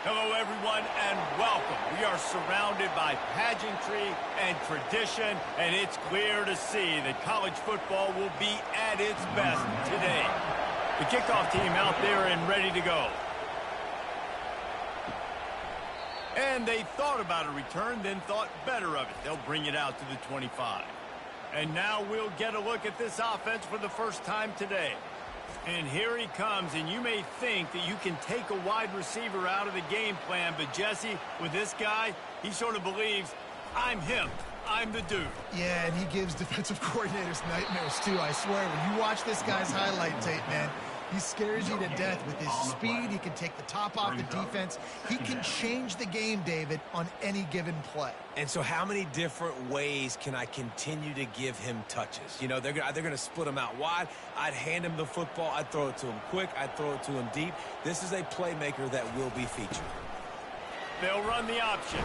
Hello, everyone, and welcome. We are surrounded by pageantry and tradition, and it's clear to see that college football will be at its best today. The kickoff team out there and ready to go. And they thought about a return, then thought better of it. They'll bring it out to the 25. And now we'll get a look at this offense for the first time today. And here he comes, and you may think that you can take a wide receiver out of the game plan, but Jesse, with this guy, he sort of believes, I'm him. I'm the dude. Yeah, and he gives defensive coordinators nightmares, too, I swear. When you watch this guy's highlight tape, man, he scares you to death with his speed. He can take the top off the defense. He can change the game, David, on any given play. And so how many different ways can I continue to give him touches? You know, they're going to split him out wide. I'd hand him the football. I'd throw it to him quick. I'd throw it to him deep. This is a playmaker that will be featured. They'll run the option.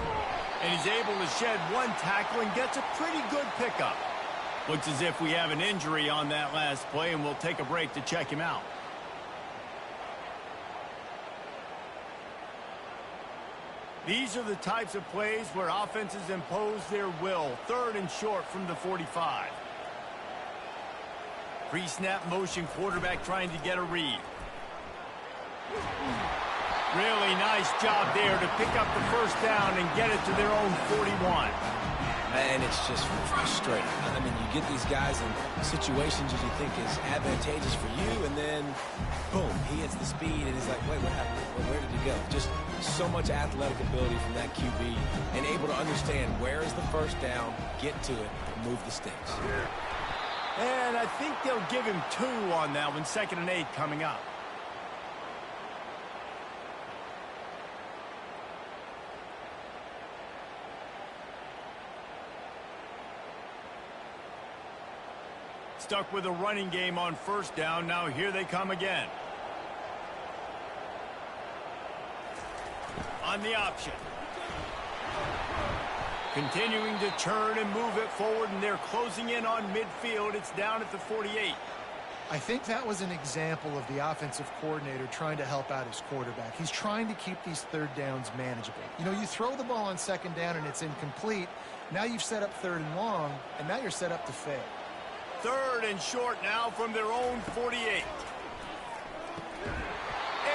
And he's able to shed one tackle and gets a pretty good pickup. Looks as if we have an injury on that last play, and we'll take a break to check him out. These are the types of plays where offenses impose their will. 3rd and short from the 45. Pre-snap motion, quarterback trying to get a read. Really nice job there to pick up the first down and get it to their own 41. Man, it's just frustrating. I mean, you get these guys in situations that you think is advantageous for you, and then, boom, he hits the speed, and he's like, wait, what happened? Where did he go? Just so much athletic ability from that QB, and able to understand where is the first down, get to it, move the sticks. And I think they'll give him 2 on that one, 2nd and 8 coming up. Stuck with a running game on first down. Now here they come again. On the option. Continuing to turn and move it forward, and they're closing in on midfield. It's down at the 48. I think that was an example of the offensive coordinator trying to help out his quarterback. He's trying to keep these 3rd downs manageable. You know, you throw the ball on 2nd down and it's incomplete. Now you've set up 3rd and long, and now you're set up to fail. 3rd and short now from their own 48.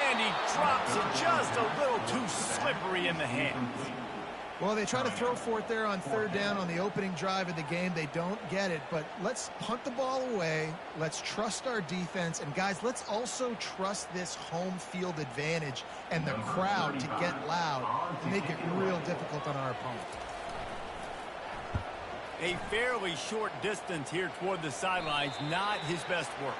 And he drops it just a little too slippery in the hands. Well, they try to throw for it there on 3rd down on the opening drive of the game. They don't get it, but let's punt the ball away. Let's trust our defense. And, guys, let's also trust this home field advantage and the crowd to get loud and make it real difficult on our opponent. A fairly short distance here toward the sidelines, not his best work.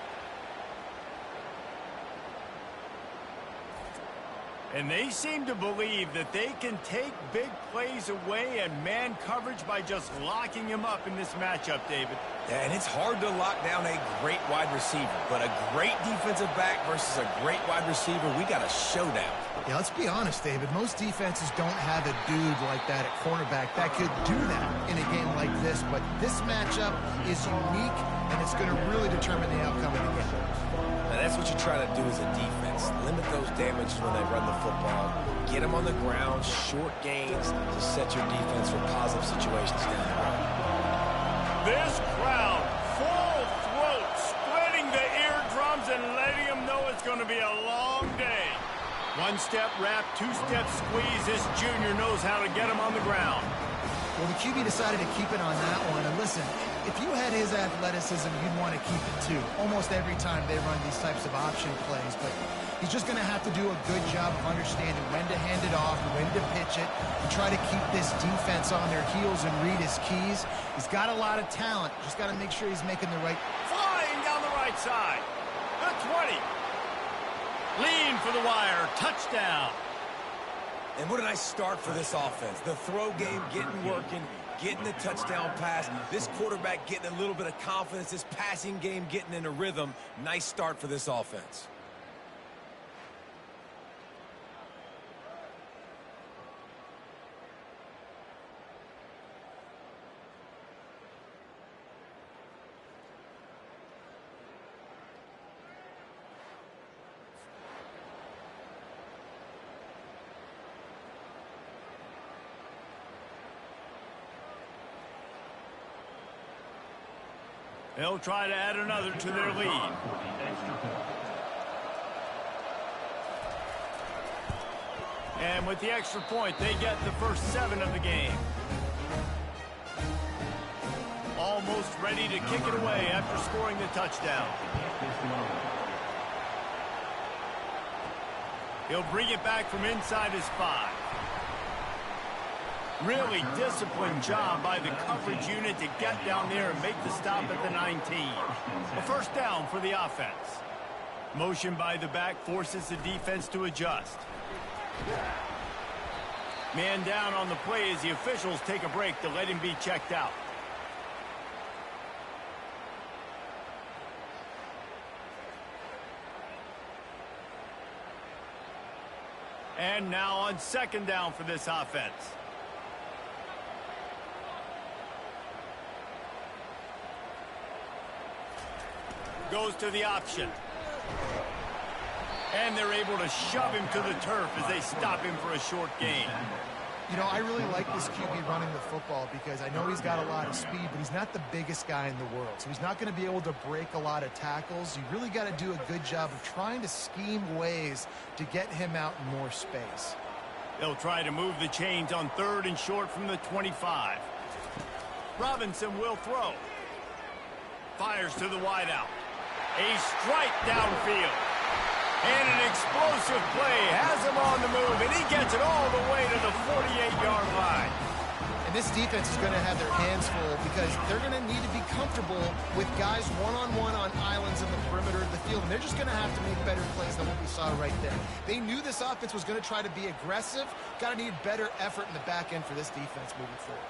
And they seem to believe that they can take big plays away and man coverage by just locking him up in this matchup, David. Yeah, and it's hard to lock down a great wide receiver, but a great defensive back versus a great wide receiver, we got a showdown. Yeah, let's be honest, David. Most defenses don't have a dude like that at cornerback that could do that in a game like this, but this matchup is unique, and it's going to really determine the outcome of the game. Now, that's what you try to do as a defense. Limit those damages when they run the football. Get them on the ground, short gains to set your defense for positive situations down the road. This crowd, full throat, splitting the eardrums and letting them know it's going to be a long day. 1-step wrap, 2-step squeeze. This junior knows how to get him on the ground. Well, the QB decided to keep it on that one. And listen, if you had his athleticism, you'd want to keep it too. Almost every time they run these types of option plays. But he's just going to have to do a good job of understanding when to hand it off, when to pitch it, and try to keep this defense on their heels and read his keys. He's got a lot of talent. Just got to make sure he's making the right. Flying down the right side. The 20. Lean for the wire. Touchdown. And what a nice start for this offense. The throw game getting working, getting the touchdown pass. This quarterback getting a little bit of confidence. This passing game getting in a rhythm. Nice start for this offense. They'll try to add another to their lead. And with the extra point, they get the first 7 of the game. Almost ready to kick it away after scoring the touchdown. He'll bring it back from inside his 5. Really disciplined job by the coverage unit to get down there and make the stop at the 19. A first down for the offense. Motion by the back forces the defense to adjust. Man down on the play as the officials take a break to let him be checked out. And now on second down for this offense. Goes to the option. And they're able to shove him to the turf as they stop him for a short gain. You know, I really like this QB running the football because I know he's got a lot of speed, but he's not the biggest guy in the world. So he's not going to be able to break a lot of tackles. You really got to do a good job of trying to scheme ways to get him out in more space. They'll try to move the chains on 3rd and short from the 25. Robinson will throw. Fires to the wideout. A strike downfield. And an explosive play has him on the move, and he gets it all the way to the 48-yard line. And this defense is going to have their hands full because they're going to need to be comfortable with guys one-on-one on islands in the perimeter of the field, and they're just going to have to make better plays than what we saw right there. They knew this offense was going to try to be aggressive. Got to need better effort in the back end for this defense moving forward.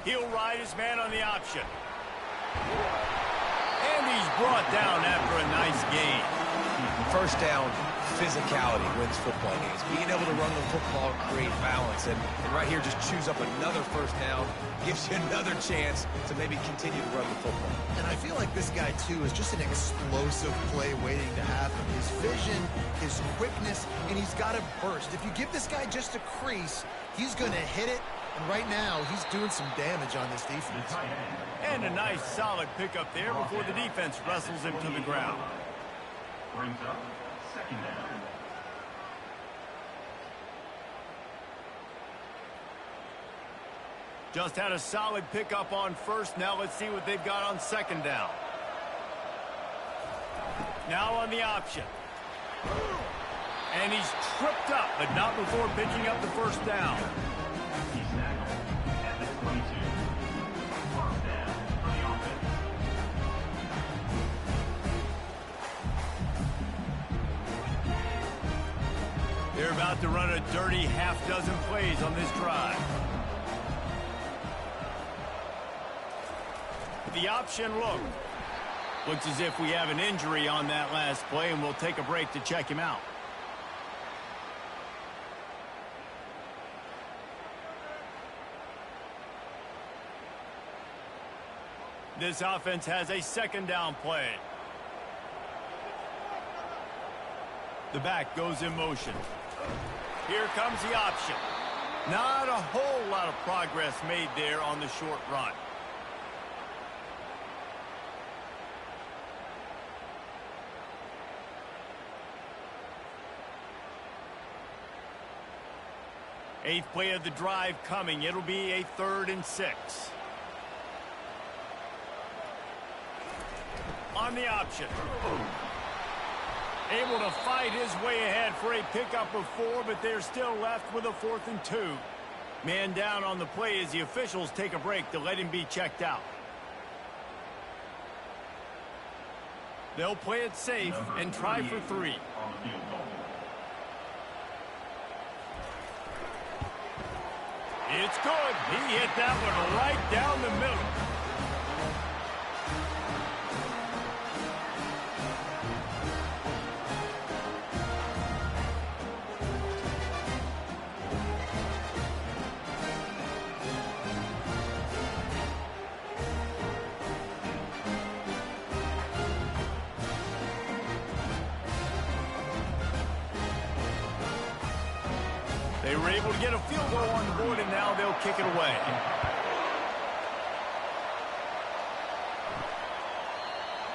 He'll ride his man on the option. And he's brought down after a nice gain. First down, physicality wins football games. Being able to run the football, create balance, and right here just choose up another first down, gives you another chance to maybe continue to run the football. And I feel like this guy, too, is just an explosive play waiting to happen. His vision, his quickness, and he's got to burst. If you give this guy just a crease, he's going to hit it. And right now, he's doing some damage on this defense. And a nice, solid pickup there before the defense wrestles him to the ground. Brings up second down. Just had a solid pickup on first. Now let's see what they've got on second down. Now on the option. And he's tripped up, but not before picking up the first down. He's tackled at the 22. First down for the offense. They're about to run a dirty half-dozen plays on this drive. The option look. Looks as if we have an injury on that last play, and we'll take a break to check him out. This offense has a second down play. The back goes in motion. Here comes the option. Not a whole lot of progress made there on the short run. Eighth play of the drive coming. It'll be a 3rd and 6. On the option. Able to fight his way ahead for a pickup of 4, but they're still left with a 4th and 2. Man down on the play as the officials take a break to let him be checked out. They'll play it safe and try for 3. On the field goal. It's good. He hit that one right down the middle. They were able to get a field goal on the board, and now they'll kick it away.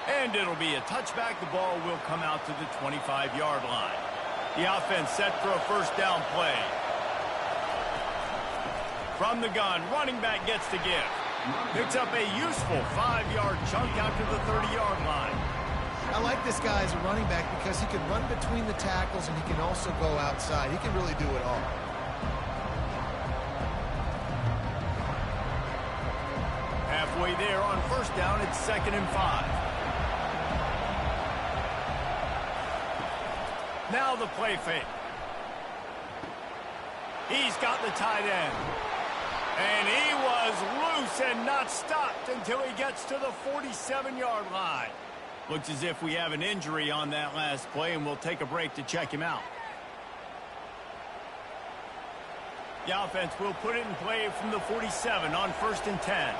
And it'll be a touchback. The ball will come out to the 25-yard line. The offense set for a first down play. From the gun, running back gets to give. Picks up a useful 5-yard chunk out to the 30-yard line. I like this guy as a running back because he can run between the tackles and he can also go outside. He can really do it all. Halfway there on first down, it's 2nd and 5. Now the play fake. He's got the tight end. And he was loose and not stopped until he gets to the 47-yard line. Looks as if we have an injury on that last play, and we'll take a break to check him out. The offense will put it in play from the 47 on 1st and 10.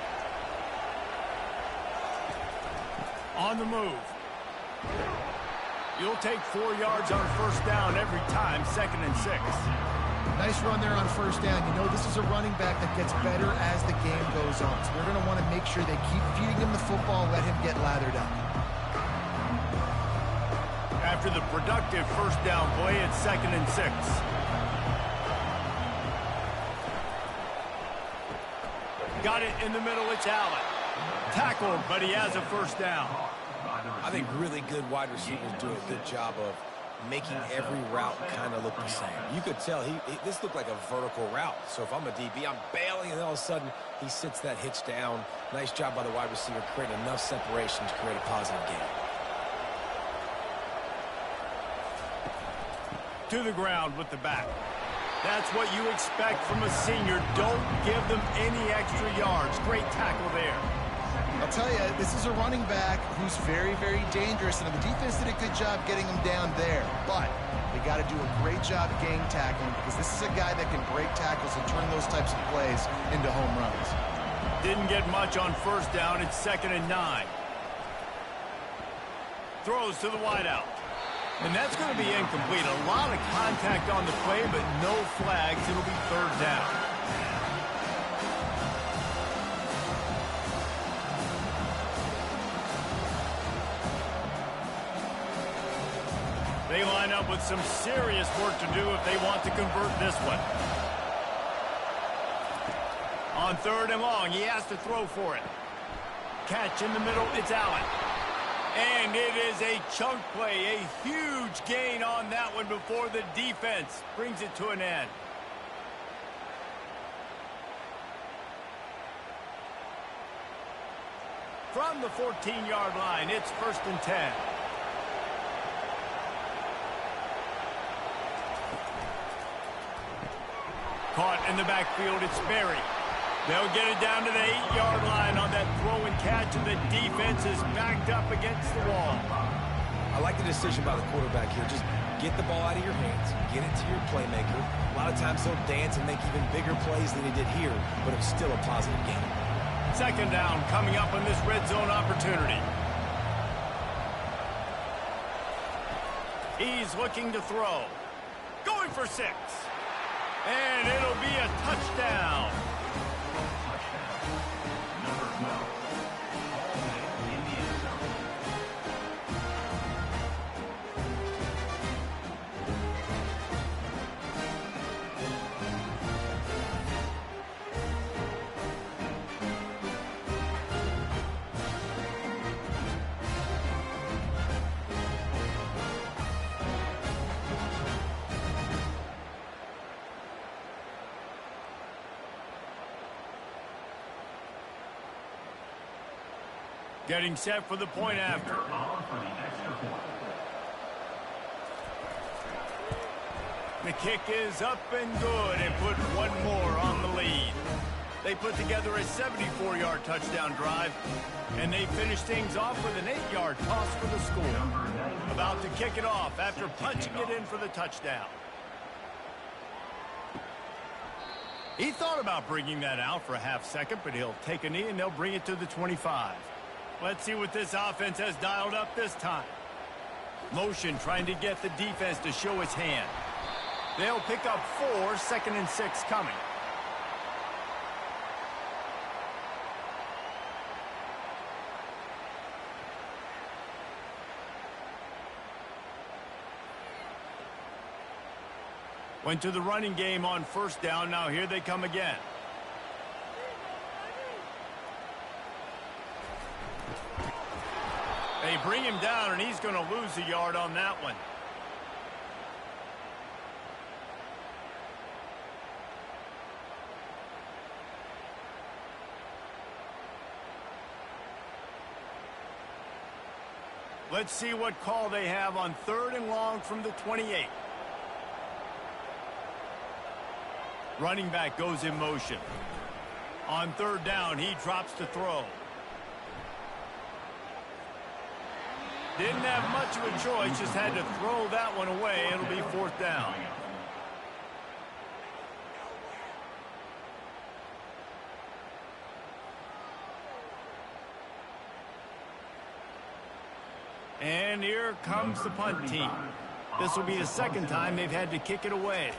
On the move. You'll take 4 yards on first down every time, 2nd and 6. Nice run there on first down. You know, this is a running back that gets better as the game goes on. So they're going to want to make sure they keep feeding him the football, let him get lathered up. After the productive first down play, it's 2nd and 6. Got it in the middle, it's Allen. Tackled, but he has a first down. I think really good wide receivers do a good job of making every route kind of look the same. You could tell this looked like a vertical route. So if I'm a DB, I'm bailing, and all of a sudden he sits that hitch down. Nice job by the wide receiver, creating enough separation to create a positive gain. To the ground with the back. That's what you expect from a senior. Don't give them any extra yards. Great tackle there. I'll tell you, this is a running back who's very, very dangerous, and the defense did a good job getting him down there. But they got to do a great job gang tackling because this is a guy that can break tackles and turn those types of plays into home runs. Didn't get much on first down. It's 2nd and 9. Throws to the wideout. And that's going to be incomplete. A lot of contact on the play, but no flags. It'll be 3rd down. They line up with some serious work to do if they want to convert this one. On 3rd and long, he has to throw for it. Catch in the middle, it's Allen. And it is a chunk play, a huge gain on that one before the defense brings it to an end. From the 14-yard line, it's 1st and 10. Caught in the backfield, it's Berry. They'll get it down to the 8-yard line on that throw and catch, and the defense is backed up against the wall. I like the decision by the quarterback here. Just get the ball out of your hands, get it to your playmaker. A lot of times he'll dance and make even bigger plays than he did here, but it was still a positive game. 2nd down coming up on this red zone opportunity. He's looking to throw. Going for 6. And it'll be a touchdown. Getting set for the point after. The kick is up and good and put one more on the lead. They put together a 74-yard touchdown drive, and they finish things off with an 8-yard toss for the score. About to kick it off after punching it in for the touchdown. He thought about bringing that out for a half second, but he'll take a knee and they'll bring it to the 25. Let's see what this offense has dialed up this time. Motion trying to get the defense to show its hand. They'll pick up 4, 2nd and 6 coming. Went to the running game on 1st down. Now here they come again. They bring him down, and he's going to lose a yard on that one. Let's see what call they have on 3rd and long from the 28. Running back goes in motion. On 3rd down, he drops to throw. Didn't have much of a choice, just had to throw that one away. It'll be 4th down. And here comes the punt team. This will be the 2nd time they've had to kick it away.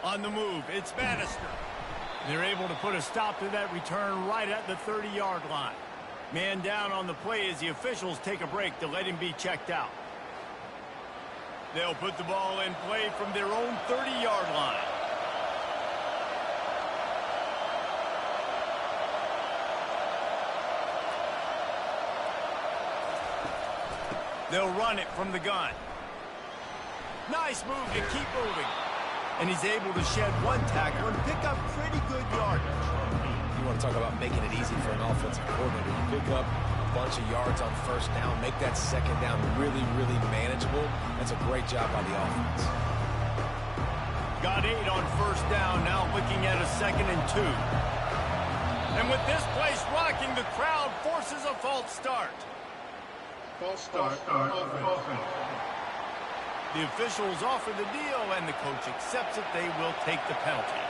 On the move, it's Bannister. They're able to put a stop to that return right at the 30-yard line. Man down on the play as the officials take a break to let him be checked out. They'll put the ball in play from their own 30-yard line. They'll run it from the gun. Nice move to keep moving. And he's able to shed 1 tackle and pick up pretty good yardage. You want to talk about making it easy for an offensive coordinator. You pick up a bunch of yards on 1st down, make that 2nd down really, really manageable. That's a great job by the offense. Got 8 on 1st down, now looking at a 2nd and 2. And with this place rocking, the crowd forces a false start. False start. Offense. The officials offer the deal, and the coach accepts it. They will take the penalty.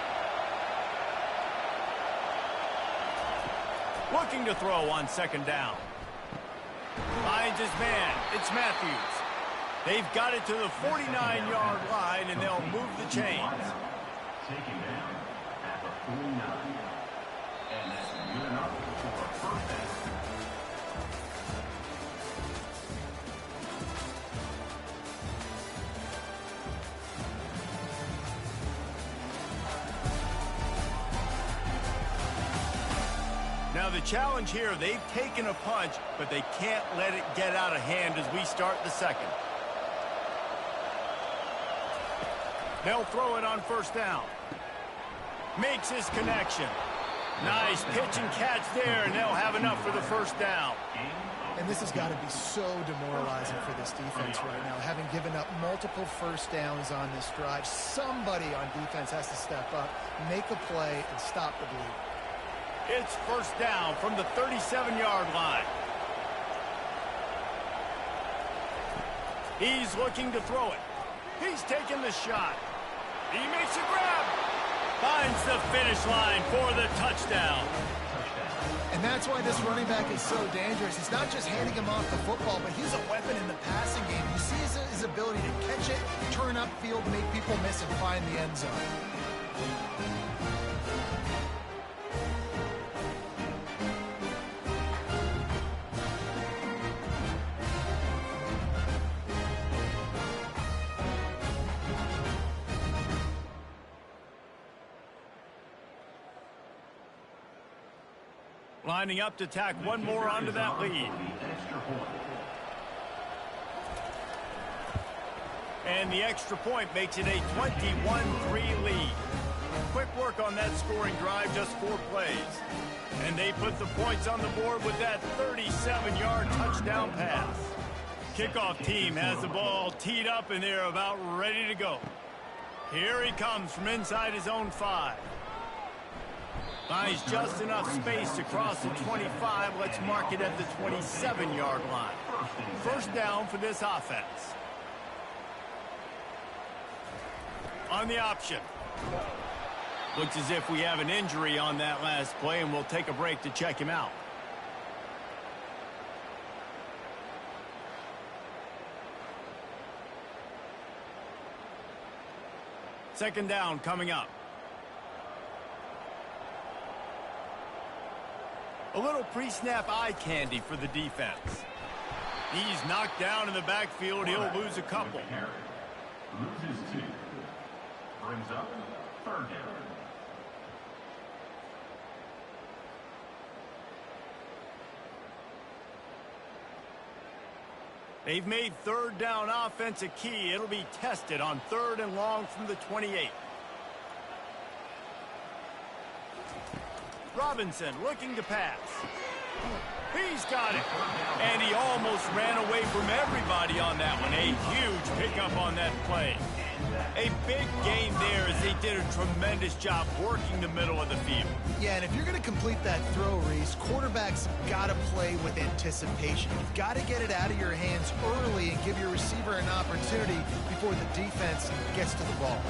Looking to throw on 2nd down. Finds his man. It's Matthews. They've got it to the 49-yard line, and they'll move the chains. Taken down at the 49. And that's good enough for a 1st down. Now the challenge here, they've taken a punch, but they can't let it get out of hand as we start the 2nd. They'll throw it on 1st down. Makes his connection. Nice pitch and catch there, and they'll have enough for the 1st down. And this has got to be so demoralizing for this defense right now, having given up multiple 1st downs on this drive. Somebody on defense has to step up, make a play, and stop the bleed. It's 1st down from the 37-yard line. He's looking to throw it. He's taking the shot. He makes a grab. Finds the finish line for the touchdown. And that's why this running back is so dangerous. He's not just handing him off the football, but he's a weapon in the passing game. You see his ability to catch it, turn upfield, make people miss, and find the end zone. Lining up to tack one more onto that lead. And the extra point makes it a 21-3 lead. Quick work on that scoring drive, just 4 plays. And they put the points on the board with that 37-yard touchdown pass. Kickoff team has the ball teed up, and they're about ready to go. Here he comes from inside his own 5. Finds just enough space to cross the 25. Let's mark it at the 27-yard line. 1st down for this offense. On the option. Looks as if we have an injury on that last play, and we'll take a break to check him out. Second down coming up. A little pre-snap eye candy for the defense. He's knocked down in the backfield. He'll lose a couple. Loses 2. Brings up third down. They've made third down offense a key. It'll be tested on 3rd and long from the 28. Robinson looking to pass. He's got it. And he almost ran away from everybody on that one. A huge pickup on that play. A big gain there as they did a tremendous job working the middle of the field. Yeah, and if you're going to complete that throw, Reese, quarterbacks got to play with anticipation. You've got to get it out of your hands early and give your receiver an opportunity before the defense gets to the ball.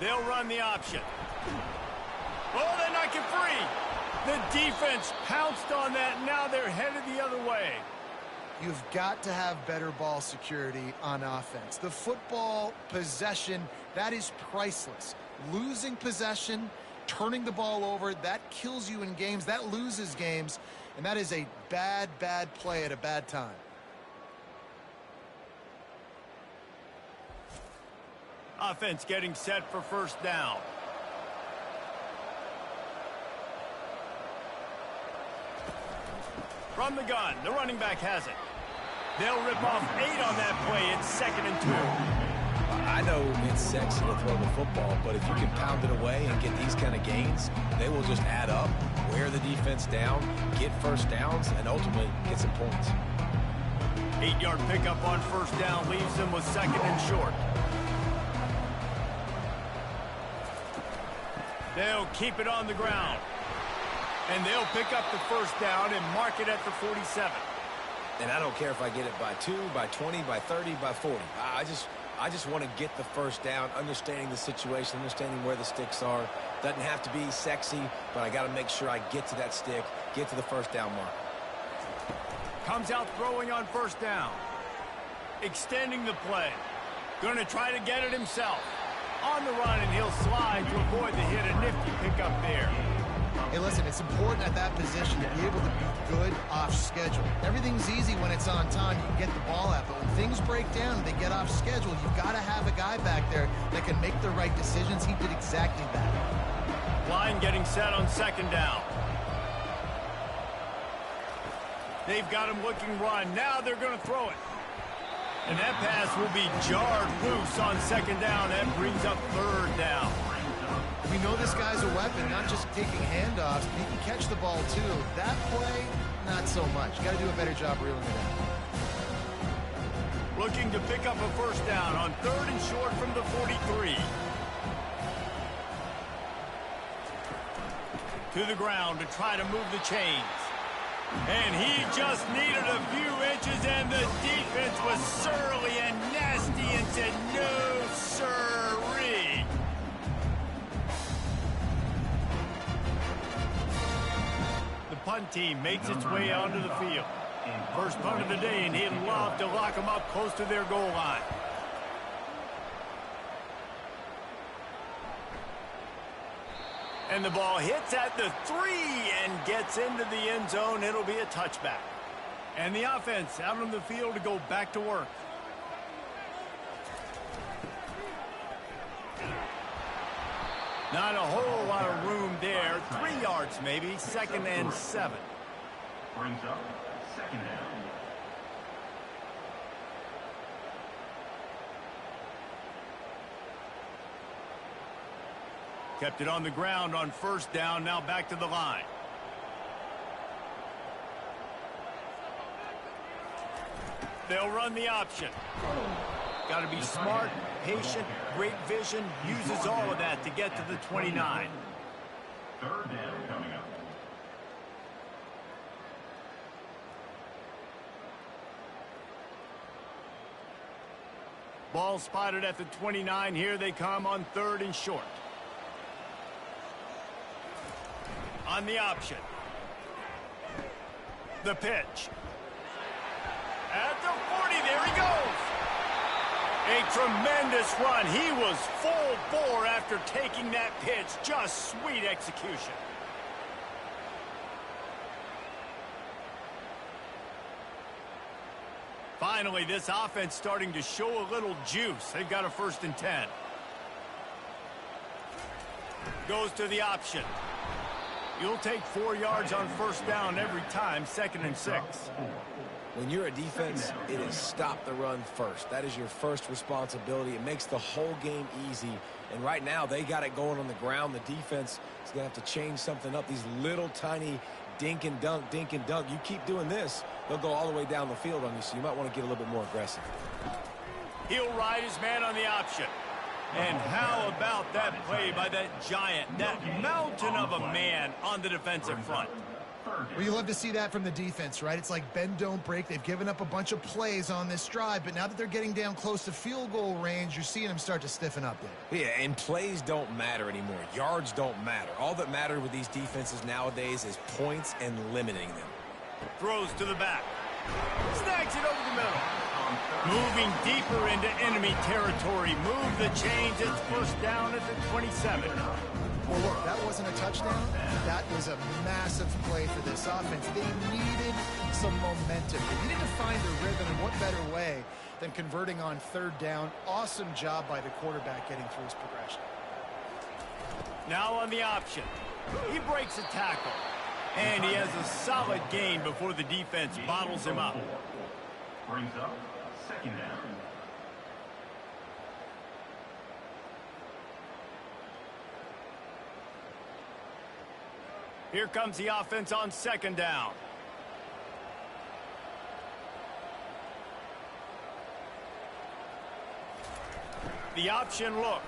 They'll run the option. Oh, they knock it free. The defense pounced on that. Now they're headed the other way. You've got to have better ball security on offense. The football possession, that is priceless. Losing possession, turning the ball over, that kills you in games. That loses games. And that is a bad, bad play at a bad time. Offense getting set for first down. From the gun, the running back has it. They'll rip off 8 on that play. It's 2nd and 2. I know it's sexy to throw the football, but if you can pound it away and get these kind of gains, they will just add up, wear the defense down, get first downs, and ultimately get some points. 8-yard pickup on first down leaves them with 2nd and short. They'll keep it on the ground. And they'll pick up the first down and mark it at the 47. And I don't care if I get it by 2, by 20, by 30, by 40. I just want to get the first down, understanding the situation, understanding where the sticks are. Doesn't have to be sexy, but I got to make sure I get to that stick, get to the first down mark. Comes out throwing on first down. Extending the play. Going to try to get it himself. On the run, and he'll slide to avoid the hit. A nifty pickup there. Hey, listen, it's important at that position to be able to be good off schedule. Everything's easy when it's on time. You can get the ball out, but when things break down, they get off schedule. You've got to have a guy back there that can make the right decisions. He did exactly that. Line getting set on 2nd down. They've got him looking run. Now they're going to throw it. And that pass will be jarred loose on 2nd down. That brings up 3rd down. We know this guy's a weapon, not just taking handoffs, but he can catch the ball too. That play, not so much. Got to do a better job reeling it in. Looking to pick up a first down on 3rd and short from the 43. To the ground to try to move the chains. And he just needed a few inches, and the defense was surly and nasty and said, no, sirree. The punt team makes its way onto the field. First punt of the day, and he'd love to lock them up close to their goal line. And the ball hits at the 3 and gets into the end zone. It'll be a touchback. And the offense out on the field to go back to work. Not a whole lot of room there. 3 yards maybe. 2nd and 7. Brings up 2nd down. Kept it on the ground on first down. Now back to the line. They'll run the option. Got to be smart, patient, great vision. Uses all of that to get to the 29. 3rd down coming up. Ball spotted at the 29. Here they come on 3rd and short. On the option. The pitch. tremendous run. He was full bore after taking that pitch. Just sweet execution. Finally, this offense starting to show a little juice. They've got a 1st and 10. Goes to the option. You'll take 4 yards on 1st down every time, 2nd and 6. When you're a defense, it is stop the run first. That is your first responsibility. It makes the whole game easy. And right now, they got it going on the ground. The defense is going to have to change something up. These little tiny dink and dunk, dink and dunk. You keep doing this, they'll go all the way down the field on you, so you might want to get a little bit more aggressive. He'll ride his man on the option. And how about that play by that giant, that mountain of a man on the defensive front? Well, you love to see that from the defense, right? It's like bend, don't break. They've given up a bunch of plays on this drive, but now that they're getting down close to field goal range, you're seeing them start to stiffen up there. Yeah, and plays don't matter anymore. Yards don't matter. All that matters with these defenses nowadays is points and limiting them. Throws to the back. Snags it over the middle. Moving deeper into enemy territory. Move the chains. It's 1st down at the 27. Well, look, that wasn't a touchdown. That was a massive play for this offense. They needed some momentum. They needed to find a rhythm, and what better way than converting on 3rd down. Awesome job by the quarterback getting through his progression. Now on the option. He breaks a tackle. And he has a solid gain before the defense bottles him up. Brings up 2nd down. Here comes the offense on 2nd down. The option look.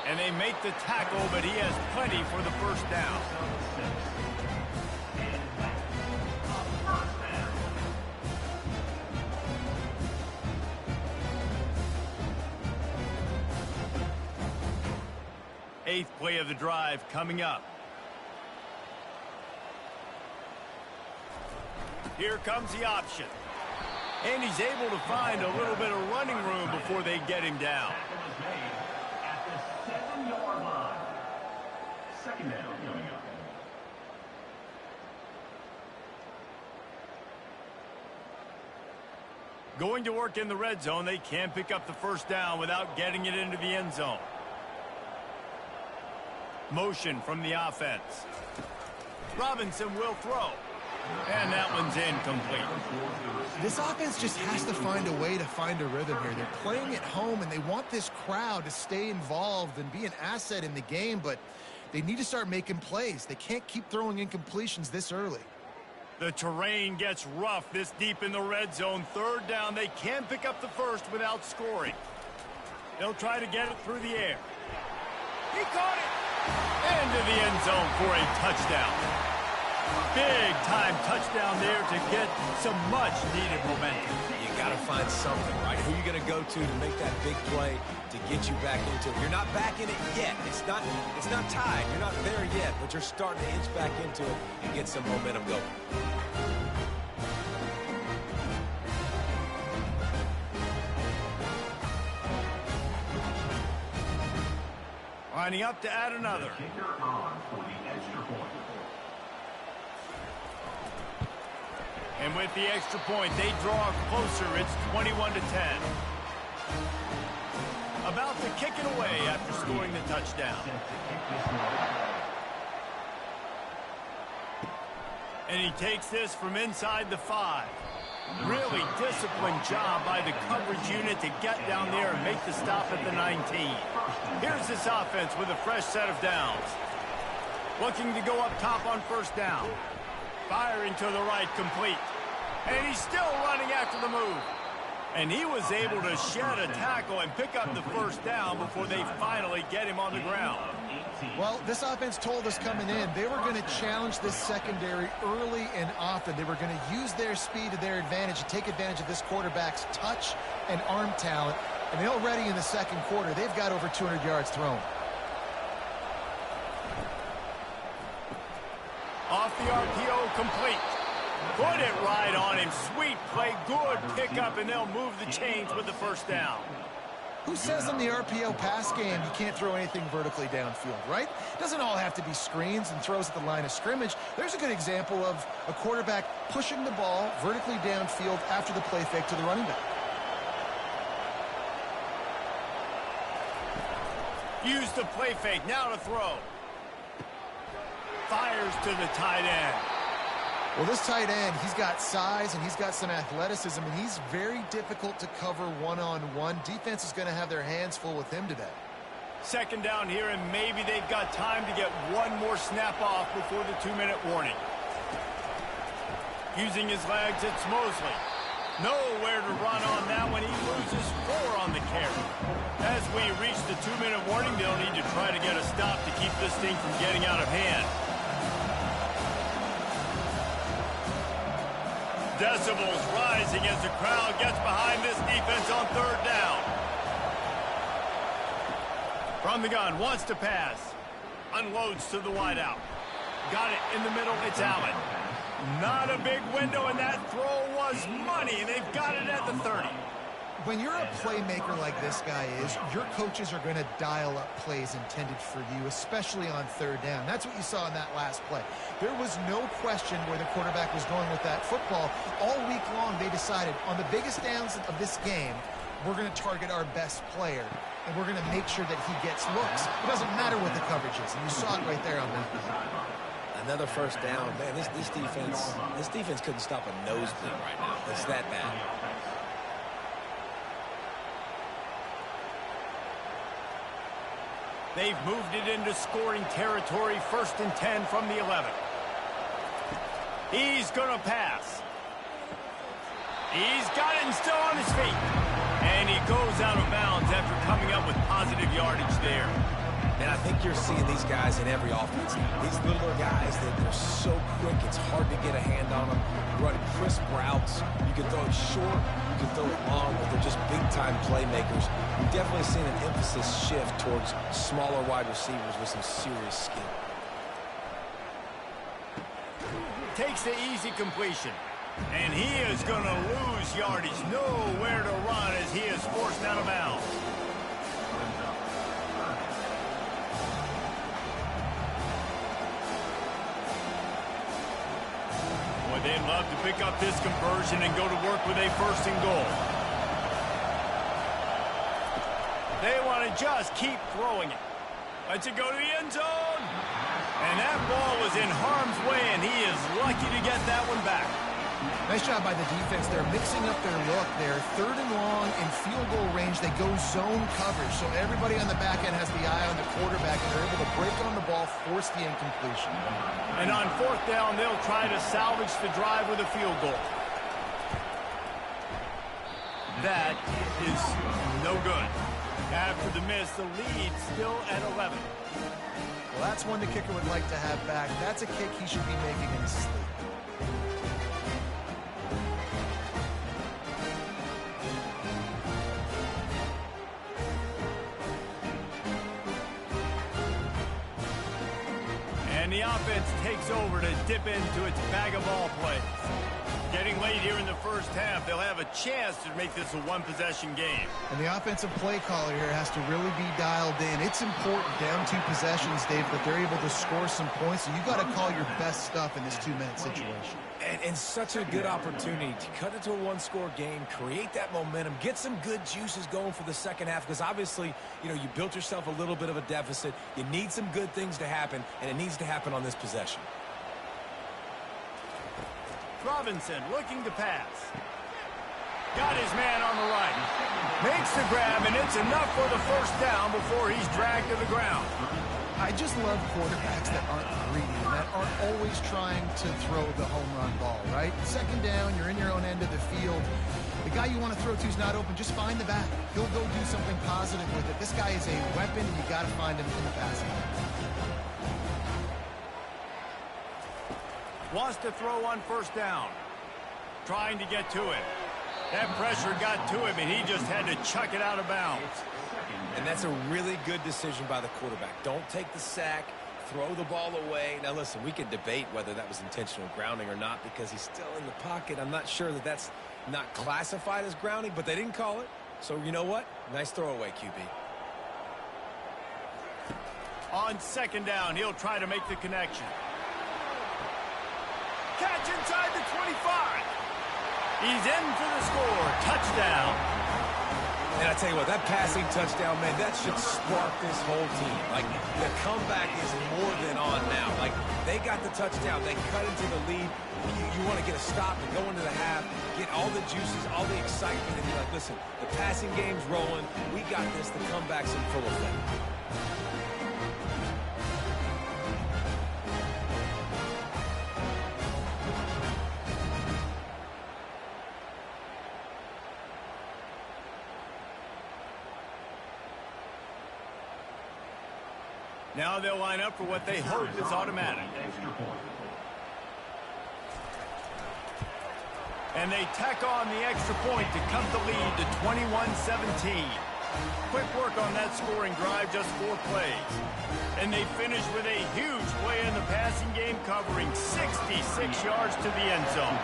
And they make the tackle, but he has plenty for the 1st down. Eighth play of the drive coming up. Here comes the option. And he's able to find a little bit of running room before they get him down. At the 7-yard line. 2nd down coming up. Going to work in the red zone. They can't pick up the 1st down without getting it into the end zone. Motion from the offense. Robinson will throw. And that one's incomplete. This offense just has to find a way to find a rhythm here. They're playing at home, and they want this crowd to stay involved and be an asset in the game, but they need to start making plays. They can't keep throwing incompletions this early. The terrain gets rough this deep in the red zone. 3rd down. They can't pick up the 1st without scoring. They'll try to get it through the air. He caught it. Into the end zone for a touchdown. Big-time touchdown there to get some much-needed momentum. You got to find something, right? Who are you going to go to make that big play to get you back into it? You're not back in it yet. It's not tied. You're not there yet, but you're starting to inch back into it and get some momentum going. Lining up to add another. Kicker on for the extra point. And with the extra point, they draw closer. It's 21-10. About to kick it away after scoring the touchdown. And he takes this from inside the 5. Really disciplined job by the coverage unit to get down there and make the stop at the 19. Here's this offense with a fresh set of downs. Looking to go up top on 1st down. Firing to the right, complete. And he's still running after the move. And he was able to shed a tackle and pick up the 1st down before they finally get him on the ground. Well, this offense told us coming in they were going to challenge this secondary early and often. They were going to use their speed to their advantage and take advantage of this quarterback's touch and arm talent. And already in the 2nd quarter, they've got over 200 yards thrown. Off the RPO, complete. Put it right on him. Sweet play good pickup, and they'll move the chains with the first down. Who says in the RPO pass game you can't throw anything vertically downfield, right? It doesn't all have to be screens and throws at the line of scrimmage. There's a good example of a quarterback pushing the ball vertically downfield after the play fake to the running back. Use the play fake, now to throw. Fires to the tight end. Well, this tight end, he's got size and he's got some athleticism, and he's very difficult to cover one-on-one. Defense is going to have their hands full with him today. Second down here, and maybe they've got time to get one more snap off before the 2-minute warning. Using his legs, it's Mosley. Nowhere to run on that one. He loses 4 on the carry. As we reach the 2-minute warning, they'll need to try to get a stop to keep this thing from getting out of hand. Decibels rising as the crowd gets behind this defense on third down. From the gun, wants to pass. Unloads to the wideout. Got it in the middle, it's Allen. Not a big window, and that throw was money, and they've got it at the 30. When you're a playmaker like this guy is, your coaches are going to dial up plays intended for you, especially on third down. That's what you saw in that last play. There was no question where the quarterback was going with that football. All week long, they decided on the biggest downs of this game, we're going to target our best player, and we're going to make sure that he gets looks. It doesn't matter what the coverage is, and you saw it right there on that play. Another first down. Man, this defense couldn't stop a nosebleed right now. It's that bad. They've moved it into scoring territory, 1st and 10 from the 11. He's going to pass. He's got it and still on his feet. And he goes out of bounds after coming up with positive yardage there. And I think you're seeing these guys in every offense. These littler guys, they're so quick, it's hard to get a hand on them. Run crisp routes. You can throw it short, you can throw it long, but they're just big-time playmakers. We've definitely seen an emphasis shift towards smaller wide receivers with some serious skill. Takes the easy completion. And he is going to lose yardage. Nowhere to run as he is forced out of bounds. They'd love to pick up this conversion and go to work with a 1st and goal. They want to just keep throwing it. Lets it go to the end zone. And that ball was in harm's way, and he is lucky to get that one back. Nice job by the defense. They're mixing up their look. They're 3rd and long in field goal range. They go zone coverage. So everybody on the back end has the eye on the quarterback, and they're able to break on the ball, force the incompletion. And on 4th down, they'll try to salvage the drive with a field goal. That is no good. After the miss, the lead still at 11. Well, that's one the kicker would like to have back. That's a kick he should be making in his sleep. And the offense takes over to dip into its bag of ball plays. Getting late here in the first half, they'll have a chance to make this a one-possession game. And the offensive play caller here has to really be dialed in. It's important down 2 possessions, Dave, that they're able to score some points. So you got to call your best stuff in this 2-minute situation. And such a good opportunity to cut it to a 1-score game, create that momentum, get some good juices going for the second half, because obviously, you know, you built yourself a little bit of a deficit. You need some good things to happen, and it needs to happen on this possession. Robinson looking to pass. Got his man on the right. Makes the grab, and it's enough for the 1st down before he's dragged to the ground. I just love quarterbacks that aren't greedy and that aren't always trying to throw the home run ball, right? 2nd down, you're in your own end of the field. The guy you want to throw to is not open. Just find the back. He'll go do something positive with it. This guy is a weapon, and you got to find him in the passing game. Wants to throw on 1st down. Trying to get to it. That pressure got to him, and he just had to chuck it out of bounds. And that's a really good decision by the quarterback. Don't take the sack. Throw the ball away. Now, listen, we could debate whether that was intentional grounding or not because he's still in the pocket. I'm not sure that that's not classified as grounding, but they didn't call it. So you know what? Nice throwaway, QB. On second down, he'll try to make the connection. Catch inside the 25. He's in for the score. Touchdown. And I tell you what, that passing touchdown, man, that should spark this whole team. Like, the comeback is more than on now. Like, they got the touchdown. They cut into the lead. You want to get a stop and go into the half, get all the juices, all the excitement, and be like, listen, the passing game's rolling. We got this. The comeback's in full effect. Now they'll line up for what they hope is automatic. And they tack on the extra point to cut the lead to 21-17. Quick work on that scoring drive, just 4 plays. And they finish with a huge play in the passing game, covering 66 yards to the end zone.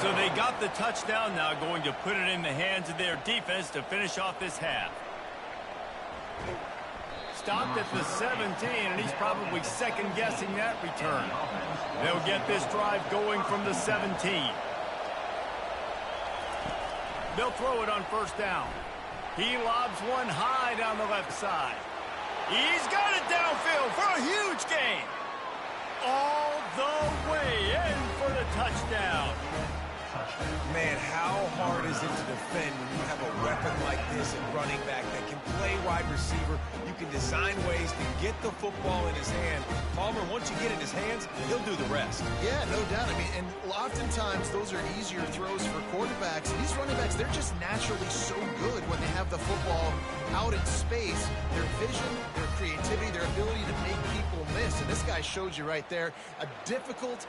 So they got the touchdown, now going to put it in the hands of their defense to finish off this half. Stopped at the 17, and he's probably second-guessing that return. They'll get this drive going from the 17. They'll throw it on first down. He lobs one high down the left side. He's got it downfield for a huge gain. All the way in for the touchdown. Man, how hard is it to defend when you have a weapon like this at running back that can play wide receiver? You can design ways to get the football in his hand. Palmer, once you get it in his hands, he'll do the rest. Yeah, no doubt. I mean, and oftentimes those are easier throws for quarterbacks. These running backs, they're just naturally so good when they have the football out in space. Their vision, their creativity, their ability to make people miss. And this guy showed you right there, a difficult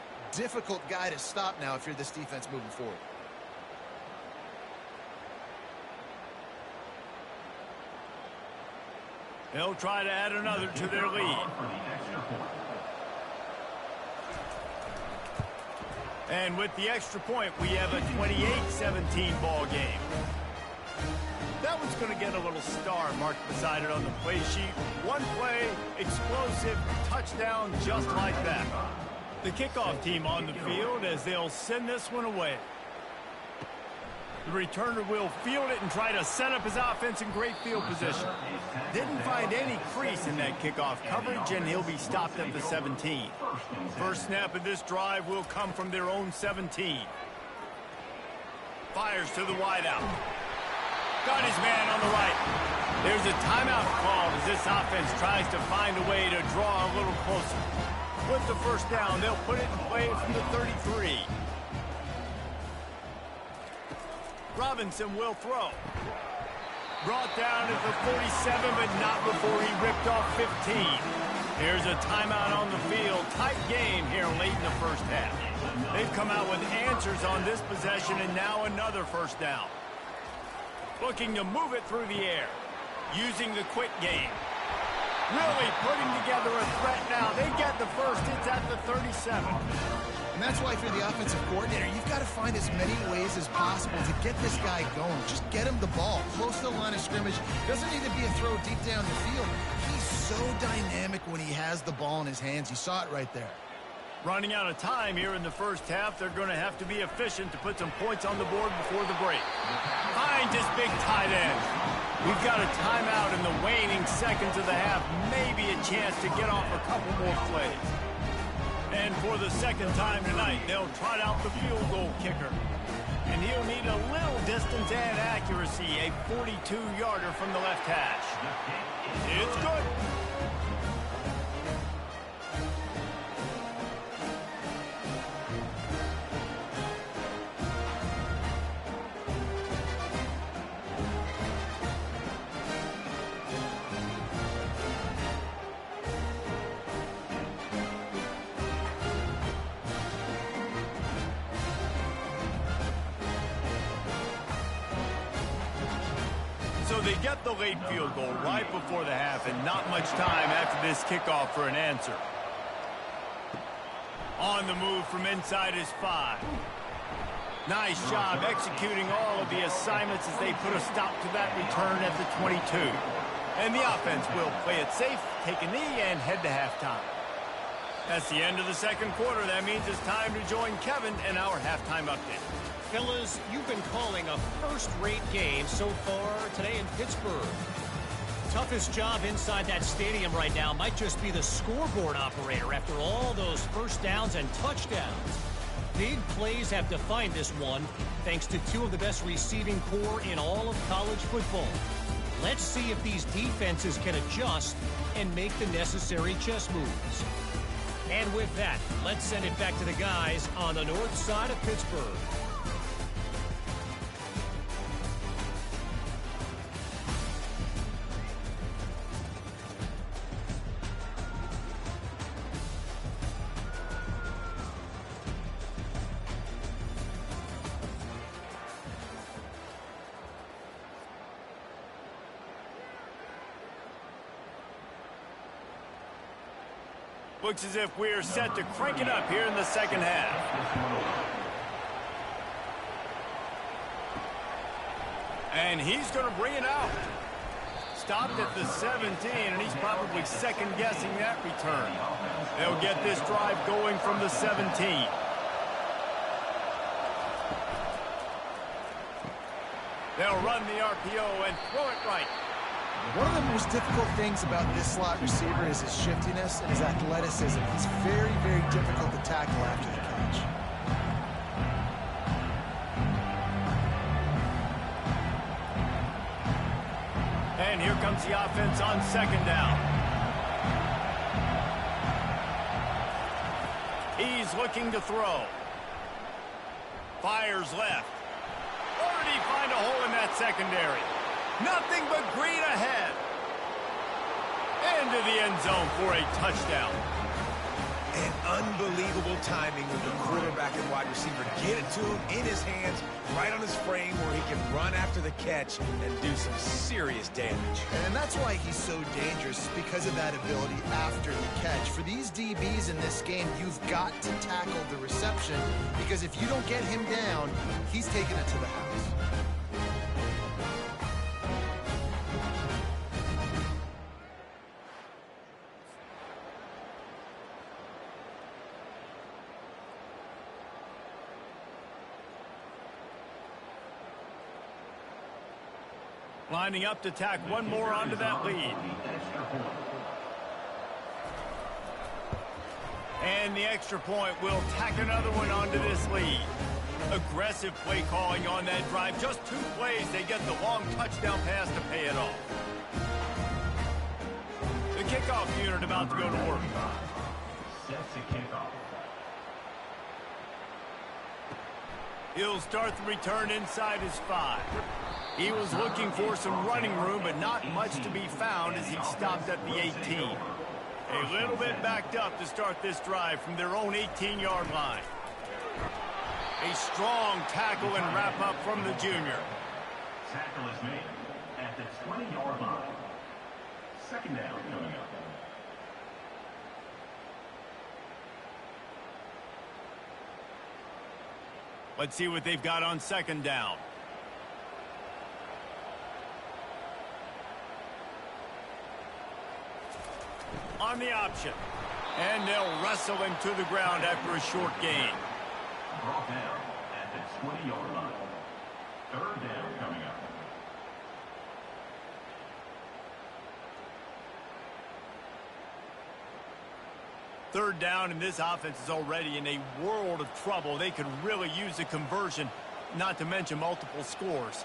guy to stop now if you're this defense moving forward. They'll try to add another to their lead. And with the extra point, we have a 28-17 ball game. That one's going to get a little star marked beside it on the play sheet. One play, explosive, touchdown just like that. The kickoff team on the field as they'll send this one away. The returner will field it and try to set up his offense in great field position. Didn't find any crease in that kickoff coverage, and he'll be stopped at the 17. First snap of this drive will come from their own 17. Fires to the wideout. Got his man on the right. There's a timeout called as this offense tries to find a way to draw a little closer. With the first down, they'll put it in play from the 33. Robinson will throw. Brought down at the 47, but not before he ripped off 15. Here's a timeout on the field. Tight game here late in the first half. They've come out with answers on this possession, and now another first down. Looking to move it through the air. Using the quick game. Really putting together a threat now. They get the first. It's at the 37. And that's why if you're the offensive coordinator, you've got to find as many ways as possible to get this guy going. Just get him the ball close to the line of scrimmage. Doesn't need to be a throw deep down the field. He's so dynamic when he has the ball in his hands. You saw it right there. Running out of time here in the first half. They're going to have to be efficient to put some points on the board before the break. Finds his big tight end. We've got a timeout in the waning seconds of the half. Maybe a chance to get off a couple more plays. And for the second time tonight, they'll trot out the field goal kicker. And he'll need a little distance and accuracy, a 42-yarder from the left hash. It's good. So they get the late field goal right before the half, and not much time after this kickoff for an answer. On the move from inside his 5. Nice job executing all of the assignments as they put a stop to that return at the 22. And the offense will play it safe, take a knee, and head to halftime. That's the end of the second quarter. That means it's time to join Kevin in our halftime update. Fellas, you've been calling a first-rate game so far today in Pittsburgh. Toughest job inside that stadium right now might just be the scoreboard operator after all those first downs and touchdowns. Big plays have defined this one, thanks to two of the best receiving core in all of college football. Let's see if these defenses can adjust and make the necessary chess moves. And with that, let's send it back to the guys on the north side of Pittsburgh. Looks as if we're set to crank it up here in the second half. And he's going to bring it out. Stopped at the 17, and he's probably second-guessing that return. They'll get this drive going from the 17. They'll run the RPO and throw it right. One of the most difficult things about this slot receiver is his shiftiness and his athleticism. He's very, very difficult to tackle after the catch. And here comes the offense on second down. He's looking to throw. Fires left. Or did he find a hole in that secondary? Nothing but green ahead. Into the end zone for a touchdown. And unbelievable timing with the quarterback and wide receiver. Get it to him in his hands, right on his frame where he can run after the catch and do some serious damage. And that's why he's so dangerous, because of that ability after the catch. For these DBs in this game, you've got to tackle the reception, because if you don't get him down, he's taking it to the house. Lining up to tack one more onto that lead. And the extra point will tack another one onto this lead. Aggressive play calling on that drive. Just 2 plays, they get the long touchdown pass to pay it off. The kickoff unit about to go to work. Sets a kickoff. He'll start the return inside his 5. He was looking for some running room, but not much to be found as he stopped at the 18. A little bit backed up to start this drive from their own 18-yard line. A strong tackle and wrap up from the junior. Tackle is made at the 20-yard line. Second down coming up. Let's see what they've got on second down. On the option. And they'll wrestle him to the ground after a short gain. Brought down at the 20-yard line. Third down coming up. Third down, and this offense is already in a world of trouble. They could really use a conversion, not to mention multiple scores.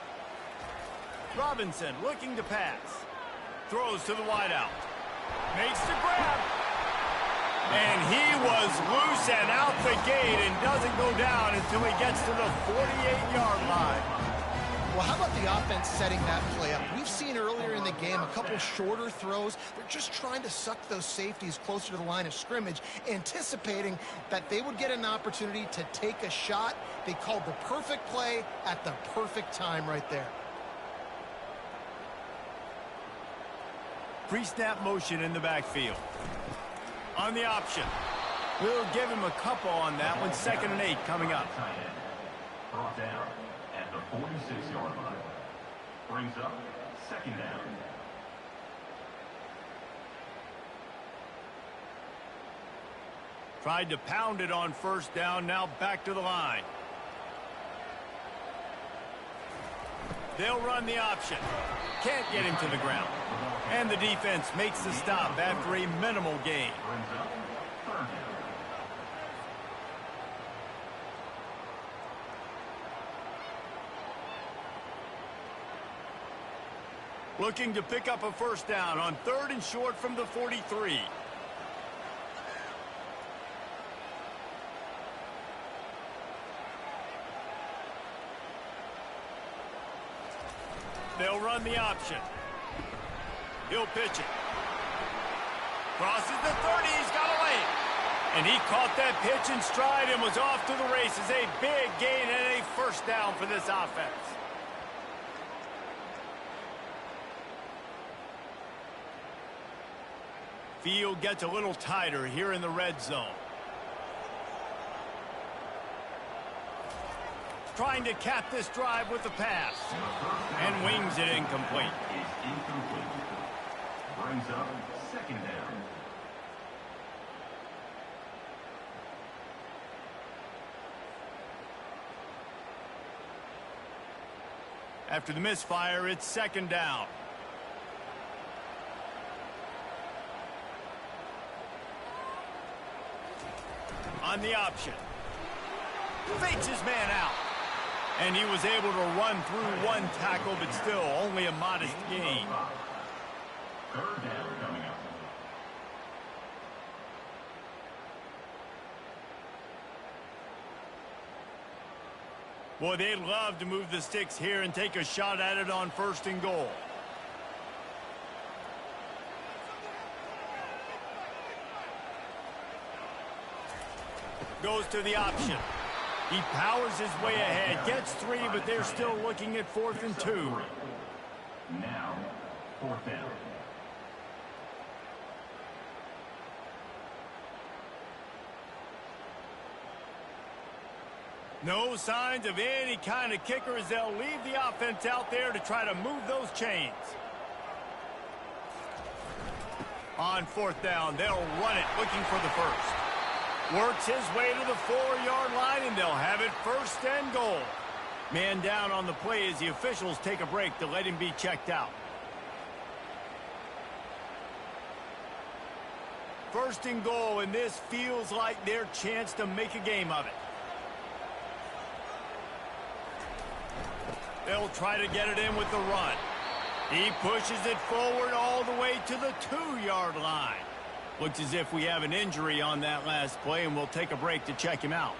Robinson looking to pass. Throws to the wideout. Makes the grab. And he was loose and out the gate and doesn't go down until he gets to the 48-yard line. Well, how about the offense setting that play up? We've seen earlier in the game a couple shorter throws. They're just trying to suck those safeties closer to the line of scrimmage, anticipating that they would get an opportunity to take a shot. They called the perfect play at the perfect time right there. Pre-snap motion in the backfield. On the option. We'll give him a couple on that one. 2nd and 8 coming up. Brought down at the 46-yard line. Brings up second down. Tried to pound it on first down, now back to the line. They'll run the option. Can't get him to the ground. And the defense makes the stop after a minimal gain. Brings up third down. Looking to pick up a first down on 3rd and short from the 43. They'll run the option. He'll pitch it. Crosses the 30. He's got away. And he caught that pitch in stride and was off to the races. A big gain and a first down for this offense. Field gets a little tighter here in the red zone. Trying to cap this drive with the pass. And wings it incomplete. Is incomplete. Brings up second down. After the misfire, it's second down. On the option. Fakes his man out. And he was able to run through one tackle, but still only a modest gain. Third down coming up. Boy, they'd love to move the sticks here and take a shot at it on 1st and goal. Goes to the option. He powers his way ahead, gets 3, but they're still looking at 4th and 2. Now, 4th down. No signs of any kind of kicker as they'll leave the offense out there to try to move those chains. On 4th down, they'll run it, looking for the first. Works his way to the 4-yard line, and they'll have it 1st and goal. Man down on the play as the officials take a break to let him be checked out. 1st and goal, and this feels like their chance to make a game of it. They'll try to get it in with the run. He pushes it forward all the way to the 2-yard line. Looks as if we have an injury on that last play, and we'll take a break to check him out.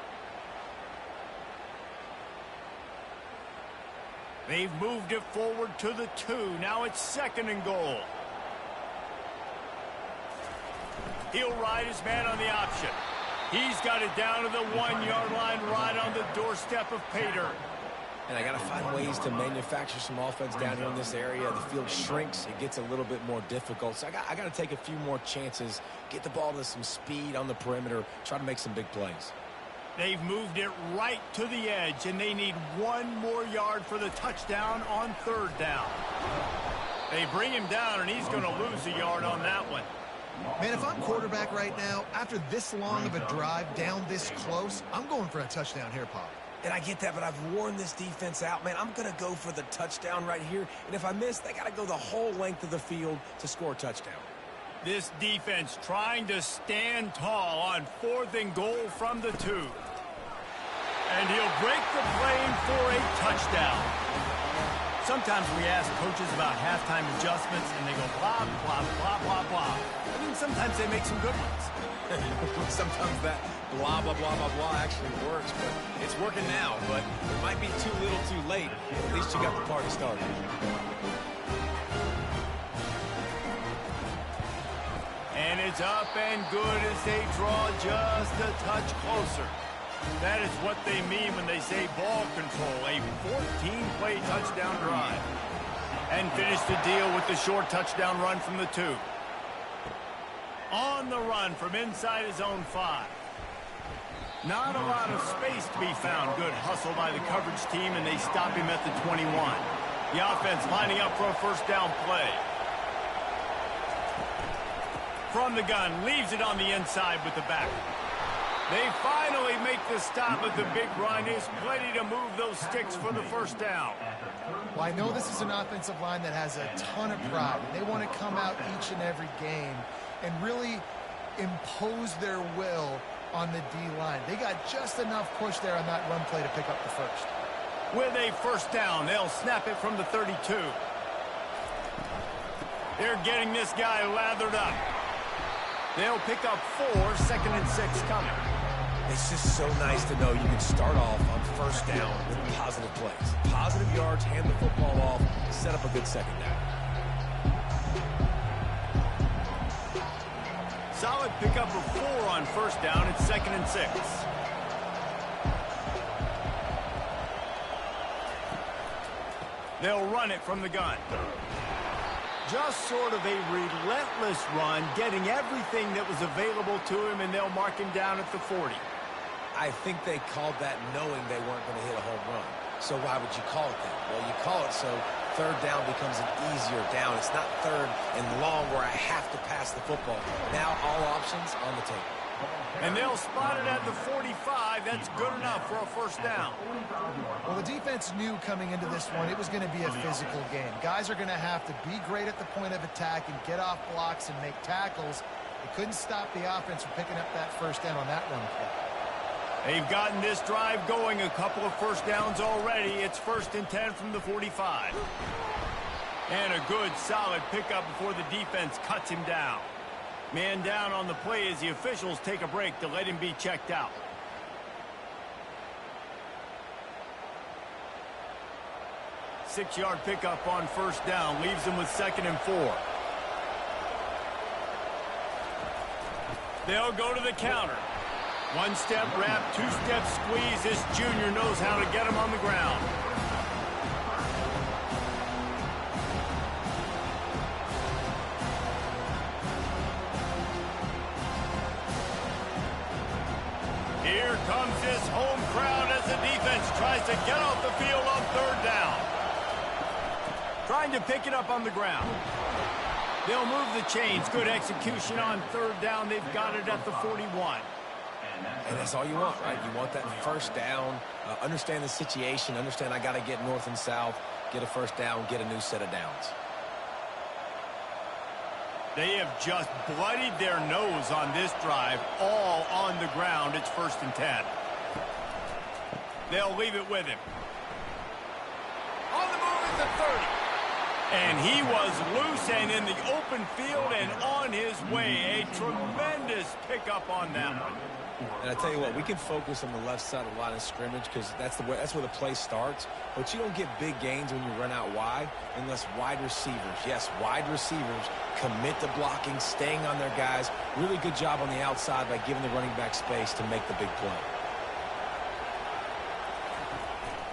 They've moved it forward to the 2. Now it's 2nd and goal. He'll ride his man on the option. He's got it down to the 1-yard line right on the doorstep of pay dirt. And I got to find ways to manufacture some offense down here in this area. The field shrinks. It gets a little bit more difficult. So I got to take a few more chances, get the ball to some speed on the perimeter, try to make some big plays. They've moved it right to the edge, and they need 1 more yard for the touchdown on 3rd down. They bring him down, and he's going to lose a yard on that one. Man, if I'm quarterback right now, after this long of a drive down this close, I'm going for a touchdown here, Pop. And I get that, but I've worn this defense out, man. I'm going to go for the touchdown right here. And if I miss, they got to go the whole length of the field to score a touchdown. This defense trying to stand tall on 4th and goal from the 2. And he'll break the plane for a touchdown. Sometimes we ask coaches about halftime adjustments, and they go blah, blah, blah, blah, blah. I mean, sometimes they make some good ones. Sometimes that blah, blah, blah, blah, blah actually works, but it's working now. But it might be too little too late. At least you got the party started. And it's up and good as they draw just a touch closer. That is what they mean when they say ball control, a 14-play touchdown drive. And finish the deal with the short touchdown run from the 2. On the run from inside his own 5. Not a lot of space to be found. Good hustle by the coverage team, and they stop him at the 21. The offense lining up for a first down play. From the gun, leaves it on the inside with the back. They finally make the stop, but the big run is plenty to move those sticks for the first down. Well, I know this is an offensive line that has a ton of pride. They want to come out each and every game and really impose their will on the D-line. They got just enough push there on that run play to pick up the first. With a first down, they'll snap it from the 32. They're getting this guy lathered up. They'll pick up 4, second and 6 coming. It's just so nice to know you can start off on first down with positive plays. Positive yards, hand the football off, set up a good second down. Solid pickup of 4 on first down. It's second and 6. They'll run it from the gun. Just sort of a relentless run, getting everything that was available to him, and they'll mark him down at the 40. I think they called that knowing they weren't going to hit a home run. So why would you call it that? Well, you call it so third down becomes an easier down. It's not third and long where I have to pass the football. Now all options on the table. And they'll spot it at the 45. That's good enough for a first down. Well, the defense knew coming into this one it was going to be a physical game. Guys are going to have to be great at the point of attack and get off blocks and make tackles. They couldn't stop the offense from picking up that first down on that run play. They've gotten this drive going, a couple of first downs already. It's first and 10 from the 45. And a good, solid pickup before the defense cuts him down. Man down on the play as the officials take a break to let him be checked out. Six-yard pickup on first down leaves him with second and 4. They'll go to the counter. One-step wrap, two-step squeeze. This junior knows how to get him on the ground. Here comes this home crowd as the defense tries to get off the field on third down. Trying to pick it up on the ground. They'll move the chains. Good execution on third down. They've got it at the 41. And that's all you want, right? You want that first down, understand the situation, understand I got to get north and south, get a first down, get a new set of downs. They have just bloodied their nose on this drive, all on the ground. It's first and 10. They'll leave it with him. On the move at the 30. And he was loose and in the open field and on his way. A tremendous pickup on that one. And I tell you what, we can focus on the left side of the line of scrimmage because that's where the play starts. But you don't get big gains when you run out wide unless wide receivers, yes, wide receivers commit to blocking, staying on their guys. Really good job on the outside by giving the running back space to make the big play.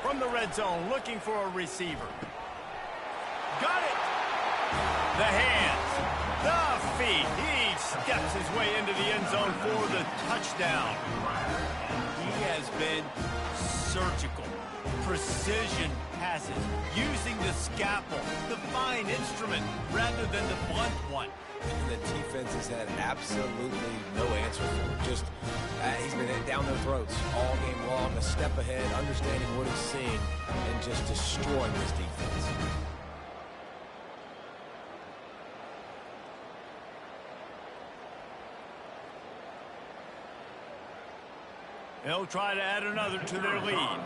From the red zone, looking for a receiver. Got it. The hands, the feet. He steps his way into the end zone for the touchdown. He has been surgical. Precision passes, using the scalpel, the fine instrument, rather than the blunt one. And the defense has had absolutely no answer for him. Just, he's been down their throats all game long, a step ahead, understanding what he's seeing, and just destroying this defense. They'll try to add another to their lead.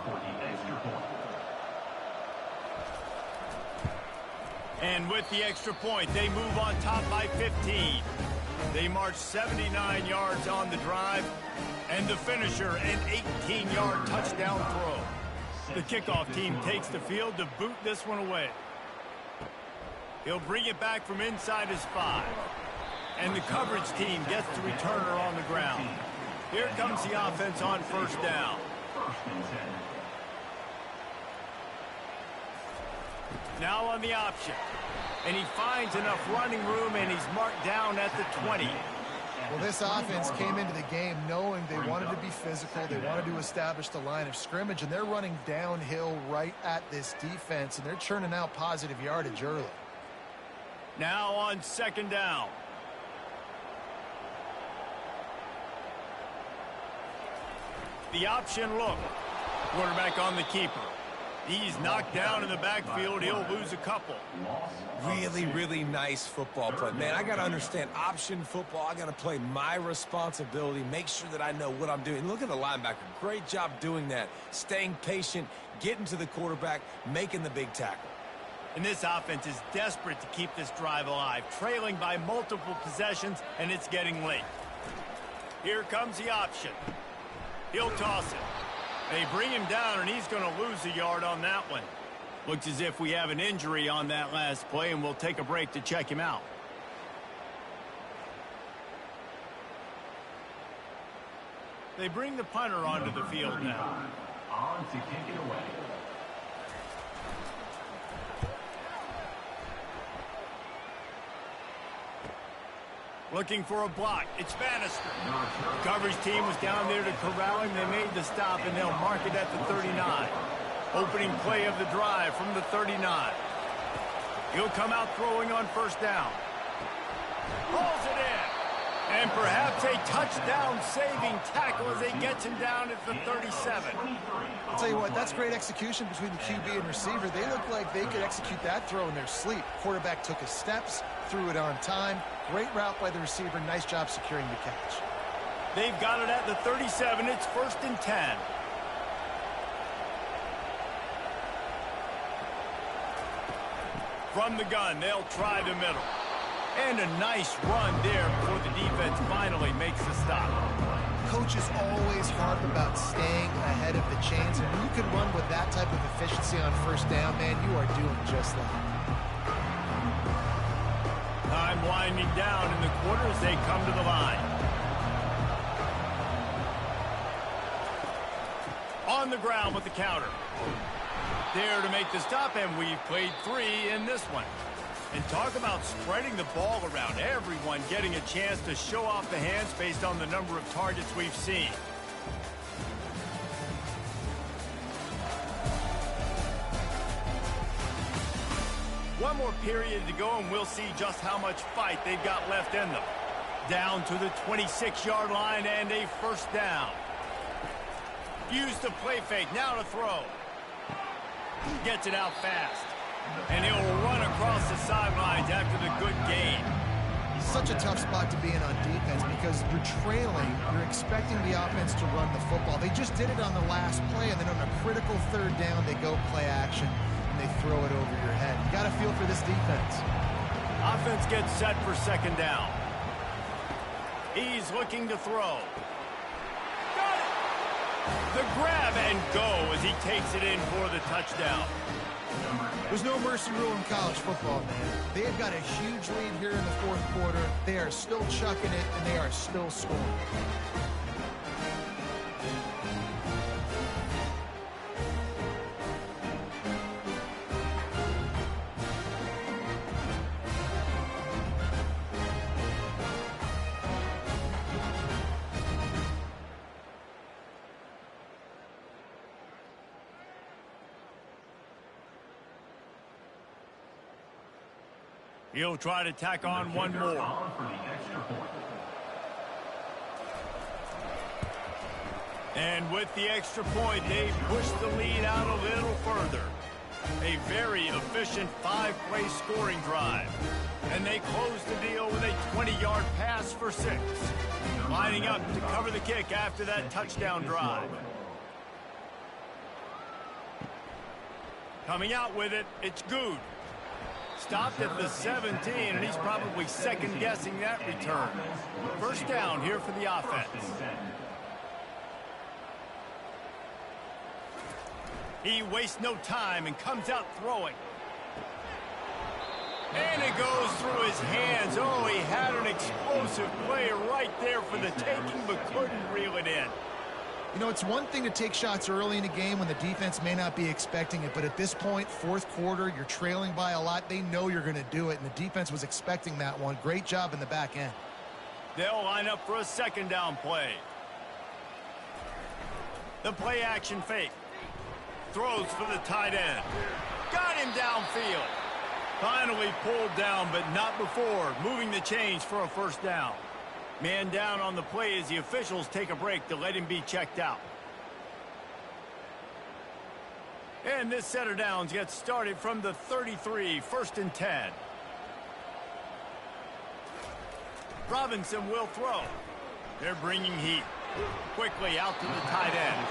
And with the extra point, they move on top by 15. They march 79 yards on the drive, and the finisher, an 18-yard touchdown throw. The kickoff team takes the field to boot this one away. He'll bring it back from inside his 5. And the coverage team gets the returner on the ground. Here comes the offense on first down. Now on the option. And he finds enough running room, and he's marked down at the 20. Well, this offense came into the game knowing they wanted to be physical, they wanted to establish the line of scrimmage, and they're running downhill right at this defense, and they're churning out positive yardage early. Now on second down. The option look. Quarterback on the keeper. He's knocked down in the backfield. He'll lose a couple. Really, really nice football play. Man, I got to understand option football. I got to play my responsibility, make sure that I know what I'm doing. Look at the linebacker. Great job doing that. Staying patient, getting to the quarterback, making the big tackle. And this offense is desperate to keep this drive alive, trailing by multiple possessions, and it's getting late. Here comes the option. He'll toss it. They bring him down, and he's going to lose a yard on that one. Looks as if we have an injury on that last play, and we'll take a break to check him out. They bring the punter onto the field now. On to kick it away. Looking for a block. It's Bannister. The coverage team was down there to corral him. They made the stop, and they'll mark it at the 39. Opening play of the drive from the 39. He'll come out throwing on first down. Pulls it in. And perhaps a touchdown-saving tackle as he gets him down at the 37. I'll tell you what, that's great execution between the QB and receiver. They look like they could execute that throw in their sleep. Quarterback took his steps, threw it on time. Great route by the receiver. Nice job securing the catch. They've got it at the 37. It's 1st and 10. From the gun, they'll try the middle. And a nice run there before the defense finally makes the stop. Coaches always harp about staying ahead of the chains, and when you can run with that type of efficiency on first down, man, you are doing just that. Time winding down in the quarter as they come to the line. On the ground with the counter. There to make the stop, and we've played 3 in this one. And talk about spreading the ball around. Everyone getting a chance to show off the hands based on the number of targets we've seen. One more period to go, and we'll see just how much fight they've got left in them. Down to the 26-yard line and a first down. Use the play fake. Now to throw. Gets it out fast. And he'll run across the sidelines after the good gain. Such a tough spot to be in on defense because you're trailing. You're expecting the offense to run the football. They just did it on the last play, and then on a critical third down, they go play action, and they throw it over your head. You got to feel for this defense. Offense gets set for second down. He's looking to throw. Got it! The grab and go as he takes it in for the touchdown. There's no mercy rule in college football, man. They have got a huge lead here in the fourth quarter. They are still chucking it, and they are still scoring. He'll try to tack on one more. And with the extra point, they push the lead out a little further. A very efficient 5-play scoring drive. And they close the deal with a 20-yard pass for 6. Lining up to cover the kick after that touchdown drive. Coming out with it, it's Good. Stopped at the 17, and he's probably second-guessing that return. First down here for the offense. He wastes no time and comes out throwing. And it goes through his hands. Oh, he had an explosive play right there for the taking, but couldn't reel it in. You know, it's one thing to take shots early in a game when the defense may not be expecting it, but at this point, fourth quarter, you're trailing by a lot. They know you're going to do it, and the defense was expecting that one. Great job in the back end. They'll line up for a second down play. The play action fake. Throws for the tight end. Got him downfield. Finally pulled down, but not before moving the chains for a first down. Man down on the play as the officials take a break to let him be checked out. And this set of downs gets started from the 33, 1st and 10. Robinson will throw. They're bringing heat. Quickly out to the tight end.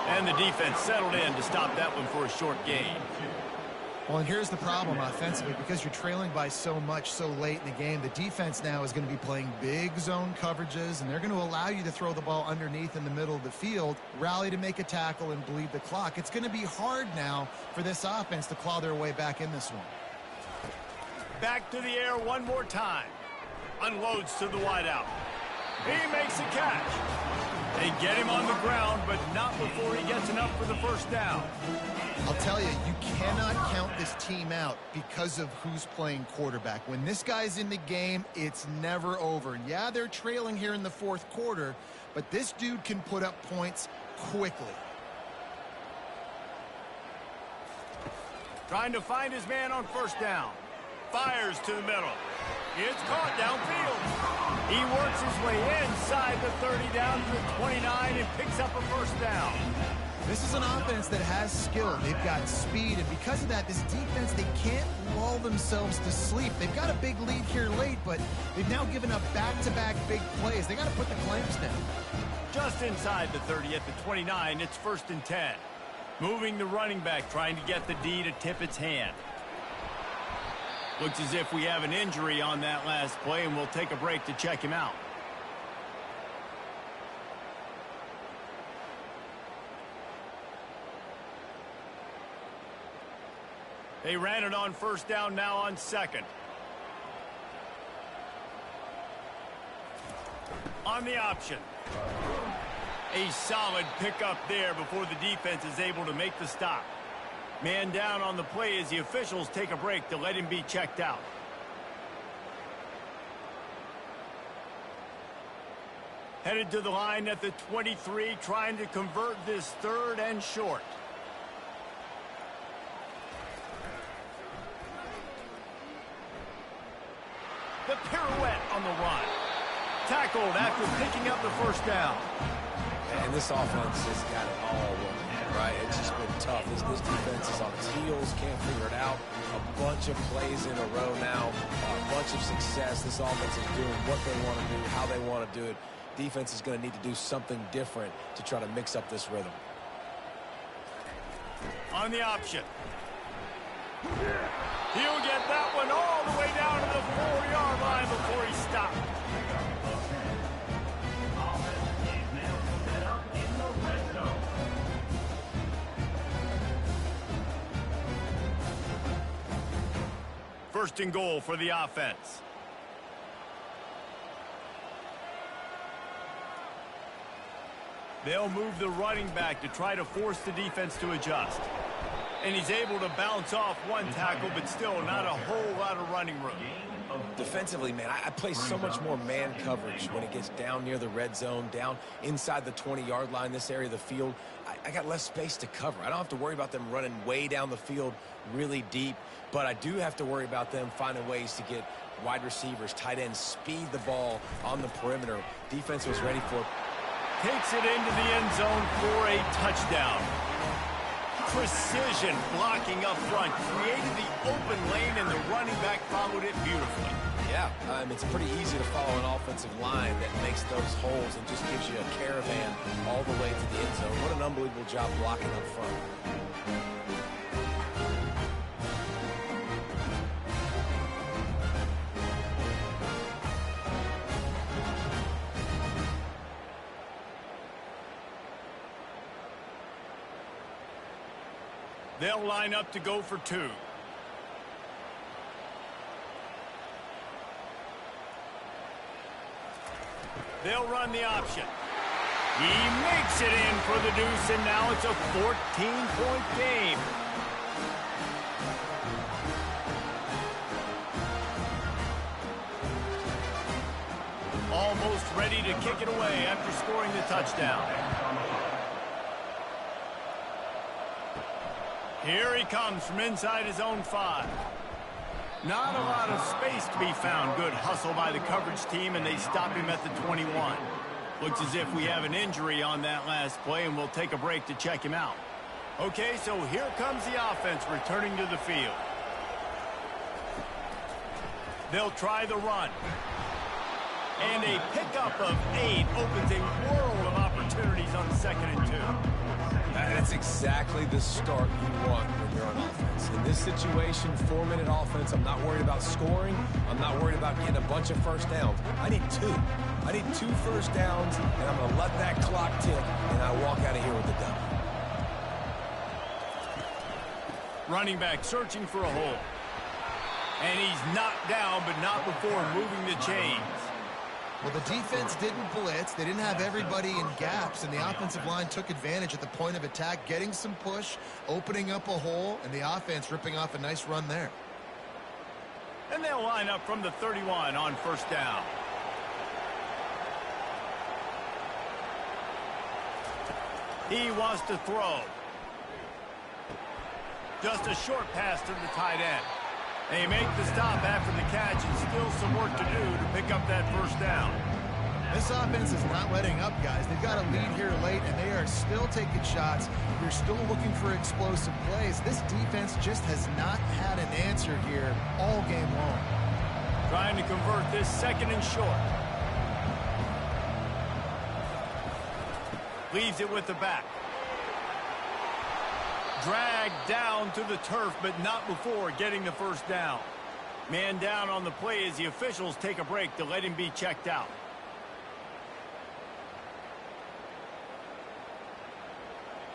And the defense settled in to stop that one for a short gain. Well, and here's the problem offensively. Because you're trailing by so much so late in the game, the defense now is going to be playing big zone coverages, and they're going to allow you to throw the ball underneath in the middle of the field, rally to make a tackle, and bleed the clock. It's going to be hard now for this offense to claw their way back in this one. Back to the air one more time. Unloads to the wideout. He makes a catch. They get him on the ground, but not before he gets enough for the first down. I'll tell you, you cannot count this team out because of who's playing quarterback. When this guy's in the game, it's never over. Yeah, they're trailing here in the 4th quarter, but this dude can put up points quickly. Trying to find his man on first down. Fires to the middle. It's caught downfield. He works his way inside the 30 down to the 29 and picks up a first down. This is an offense that has skill. They've got speed, and because of that, this defense, they can't lull themselves to sleep. They've got a big lead here late, but they've now given up back-to-back big plays. They got to put the clamps down. Just inside the 30 at the 29, it's 1st and 10. Moving the running back, trying to get the D to tip its hand. Looks as if we have an injury on that last play, and we'll take a break to check him out. They ran it on first down, now on second. On the option. A solid pickup there before the defense is able to make the stop. Man down on the play as the officials take a break to let him be checked out. Headed to the line at the 23, trying to convert this 3rd and short. The pirouette on the run. Tackled after picking up the first down. And this offense has got it all working, right? It's just been tough. This defense is on its heels, can't figure it out. A bunch of plays in a row now, a bunch of success. This offense is doing what they want to do, how they want to do it. Defense is going to need to do something different to try to mix up this rhythm. On the option. He'll get that one all the way down to the 4-yard line before he stopped. First and goal for the offense. They'll move the running back to try to force the defense to adjust. And he's able to bounce off one tackle, but still not a whole lot of running room. Defensively, man, I play so much more man coverage when it gets down near the red zone, down inside the 20-yard line, this area of the field. I got less space to cover. I don't have to worry about them running way down the field really deep, but I do have to worry about them finding ways to get wide receivers, tight ends, speed the ball on the perimeter. Defense was ready for it. Takes it into the end zone for a touchdown. Precision blocking up front, created the open lane, and the running back followed it beautifully. Yeah, it's pretty easy to follow an offensive line that makes those holes and just gives you a caravan all the way to the end zone. What an unbelievable job blocking up front. They'll line up to go for 2. They'll run the option. He makes it in for the deuce, and now it's a 14-point game. almost ready to kick it away after scoring the touchdown. Here he comes from inside his own 5. Not a lot of space to be found. Good hustle by the coverage team, and they stop him at the 21. Looks as if we have an injury on that last play, and we'll take a break to check him out. Okay, so here comes the offense returning to the field. They'll try the run. And a pickup of 8 opens a world of opportunities on 2nd and 2. That's exactly the start you want when you're on offense. In this situation, 4-minute offense, I'm not worried about scoring. I'm not worried about getting a bunch of first downs. I need 2. I need 2 first downs, and I'm going to let that clock tick, and I walk out of here with a W. Running back searching for a hole. And he's knocked down, but not before moving the chains. Well, the defense didn't blitz. They didn't have everybody in gaps, and the offensive line took advantage at the point of attack, getting some push, opening up a hole, and the offense ripping off a nice run there. And they'll line up from the 31 on first down. He wants to throw. Just a short pass to the tight end. They make the stop after the catch, and still some work to do to pick up that first down. This offense is not letting up, guys. They've got a lead here late, and they are still taking shots. They're still looking for explosive plays. This defense just has not had an answer here all game long. Trying to convert this 2nd and short. Leaves it with the back. Dragged down to the turf, but not before getting the first down. Man down on the play as the officials take a break to let him be checked out.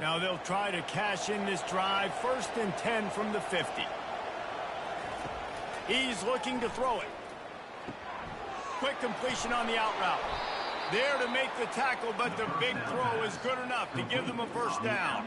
Now they'll try to cash in this drive. 1st and 10 from the 50. He's looking to throw it. Quick completion on the out route. There to make the tackle, but the big throw is good enough to give them a first down.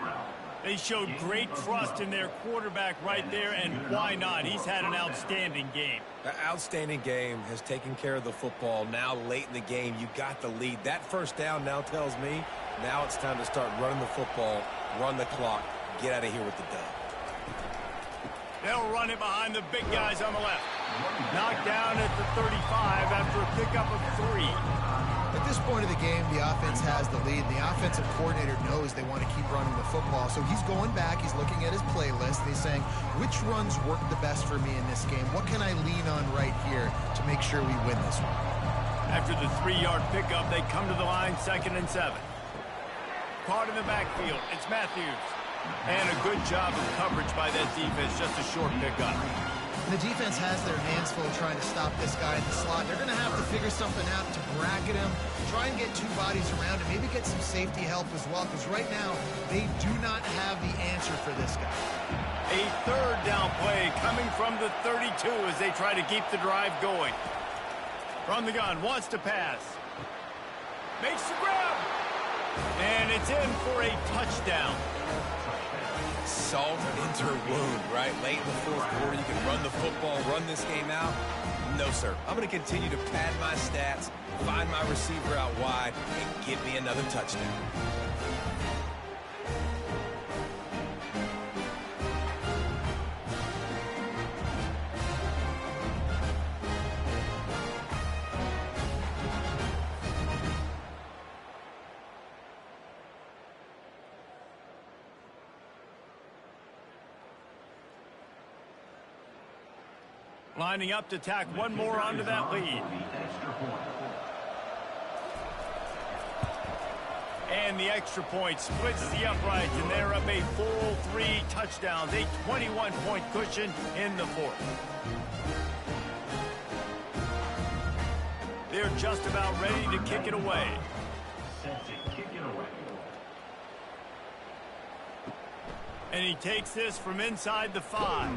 They showed great trust in their quarterback right there, and why not? He's had an outstanding game. An outstanding game, has taken care of the football. Now late in the game, you got the lead. That first down now tells me now it's time to start running the football, run the clock, get out of here with the dub. They'll run it behind the big guys on the left. Knocked down at the 35 after a pickup of 3. At this point of the game, the offense has the lead. The offensive coordinator knows they want to keep running the football. So he's going back, he's looking at his playlist, and he's saying, which runs work the best for me in this game? What can I lean on right here to make sure we win this one? After the 3-yard pickup, they come to the line 2nd and 7. Caught in the backfield, it's Matthews. And a good job of coverage by that defense, just a short pickup. The defense has their hands full trying to stop this guy in the slot. They're going to have to figure something out to bracket him, try and get 2 bodies around him, maybe get some safety help as well, because right now they do not have the answer for this guy. A 3rd down play coming from the 32 as they try to keep the drive going. From the gun, wants to pass. Makes the grab. And it's in for a touchdown. Salt into wound, right? Late in the 4th quarter, you can run the football, run this game out. No, sir. I'm going to continue to pad my stats, find my receiver out wide, and give me another touchdown. Lining up to tack one more onto that lead. And the extra point splits the uprights, and they're up a full 3 touchdowns, a 21-point cushion in the 4th. They're just about ready to kick it away. And he takes this from inside the 5.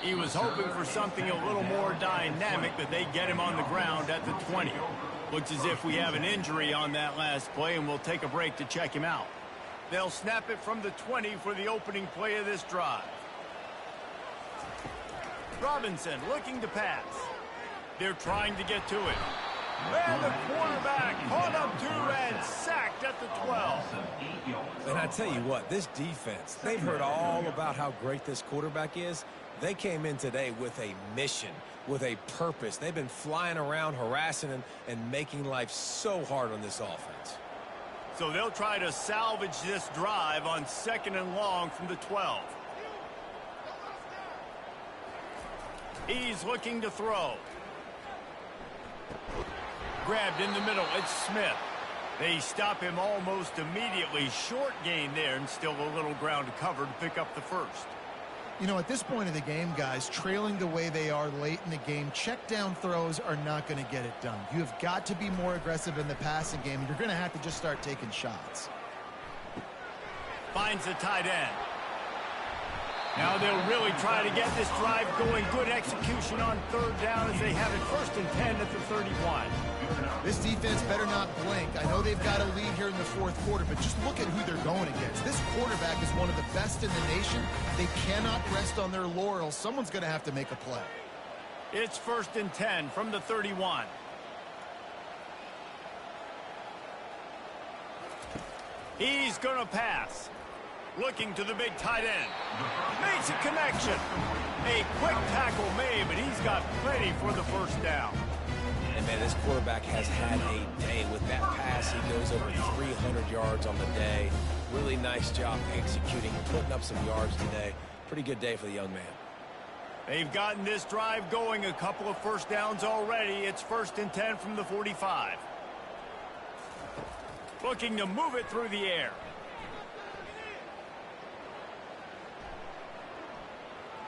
He was hoping for something a little more dynamic, but they get him on the ground at the 20. Looks as if we have an injury on that last play, and we'll take a break to check him out. They'll snap it from the 20 for the opening play of this drive. Robinson looking to pass. They're trying to get to it. And the quarterback caught up to and sacked at the 12. And I tell you what, this defense, they've heard all about how great this quarterback is. They came in today with a mission, with a purpose. They've been flying around, harassing and making life so hard on this offense. So they'll try to salvage this drive on 2nd and long from the 12. He's looking to throw. Grabbed in the middle, it's Smith. They stop him almost immediately. Short gain there and still a little ground to cover to pick up the first. You know, at this point of the game, guys, trailing the way they are late in the game, check down throws are not going to get it done. You have got to be more aggressive in the passing game. You're going to have to just start taking shots. Finds the tight end. Now they'll really try to get this drive going. Good execution on 3rd down as they have it 1st and 10 at the 31. This defense better not blink. I know they've got a lead here in the 4th quarter, but just look at who they're going against. This quarterback is one of the best in the nation. They cannot rest on their laurels. Someone's going to have to make a play. It's 1st and 10 from the 31. He's going to pass. Looking to the big tight end. Makes a connection. A quick tackle made, but he's got plenty for the 1st down. And, man, this quarterback has had a day. With that pass, he goes over 300 yards on the day. Really nice job executing, putting up some yards today. Pretty good day for the young man. They've gotten this drive going, a couple of 1st downs already. It's 1st and 10 from the 45. Looking to move it through the air.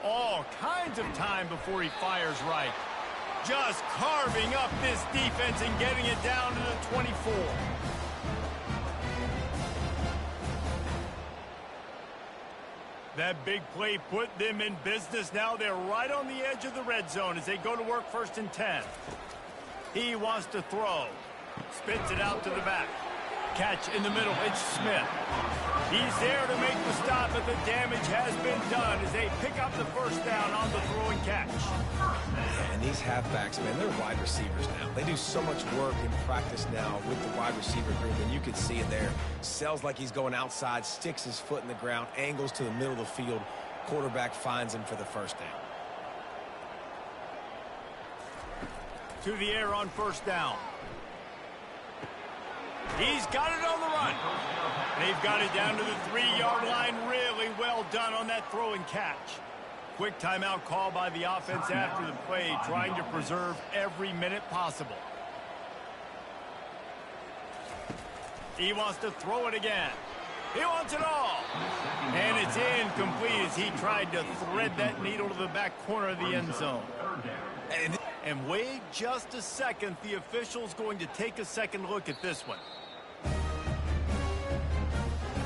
All kinds of time before he fires right. Just carving up this defense and getting it down to the 24. That big play put them in business. Now they're right on the edge of the red zone as they go to work 1st and 10. He wants to throw. Spits it out to the back. Catch in the middle. It's Smith. He's there to make the stop, but the damage has been done as they pick up the 1st down on the throw and catch. And these halfbacks, man, they're wide receivers now. They do so much work in practice now with the wide receiver group, and you can see it there. Sells like he's going outside, sticks his foot in the ground, angles to the middle of the field. Quarterback finds him for the 1st down. To the air on 1st down. He's got it on the run. They've got it down to the 3-yard line. Really well done on that throw and catch. Quick timeout call by the offense after the play, trying to preserve every minute possible. He wants to throw it again. He wants it all. And it's incomplete as he tried to thread that needle to the back corner of the end zone. And wait just a second. The official's going to take a second look at this one.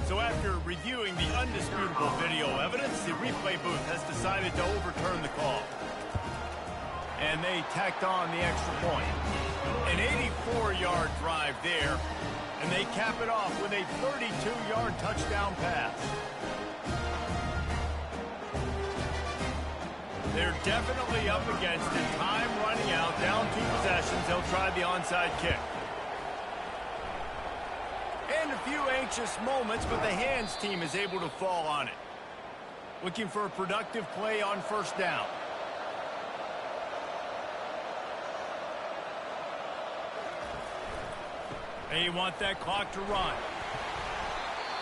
So after reviewing the undisputable video evidence, the replay booth has decided to overturn the call. And they tacked on the extra point. An 84-yard drive there. And they cap it off with a 32-yard touchdown pass. They're definitely up against it. Time running out, down 2 possessions. They'll try the onside kick. And a few anxious moments, but the hands team is able to fall on it. Looking for a productive play on 1st down. They want that clock to run.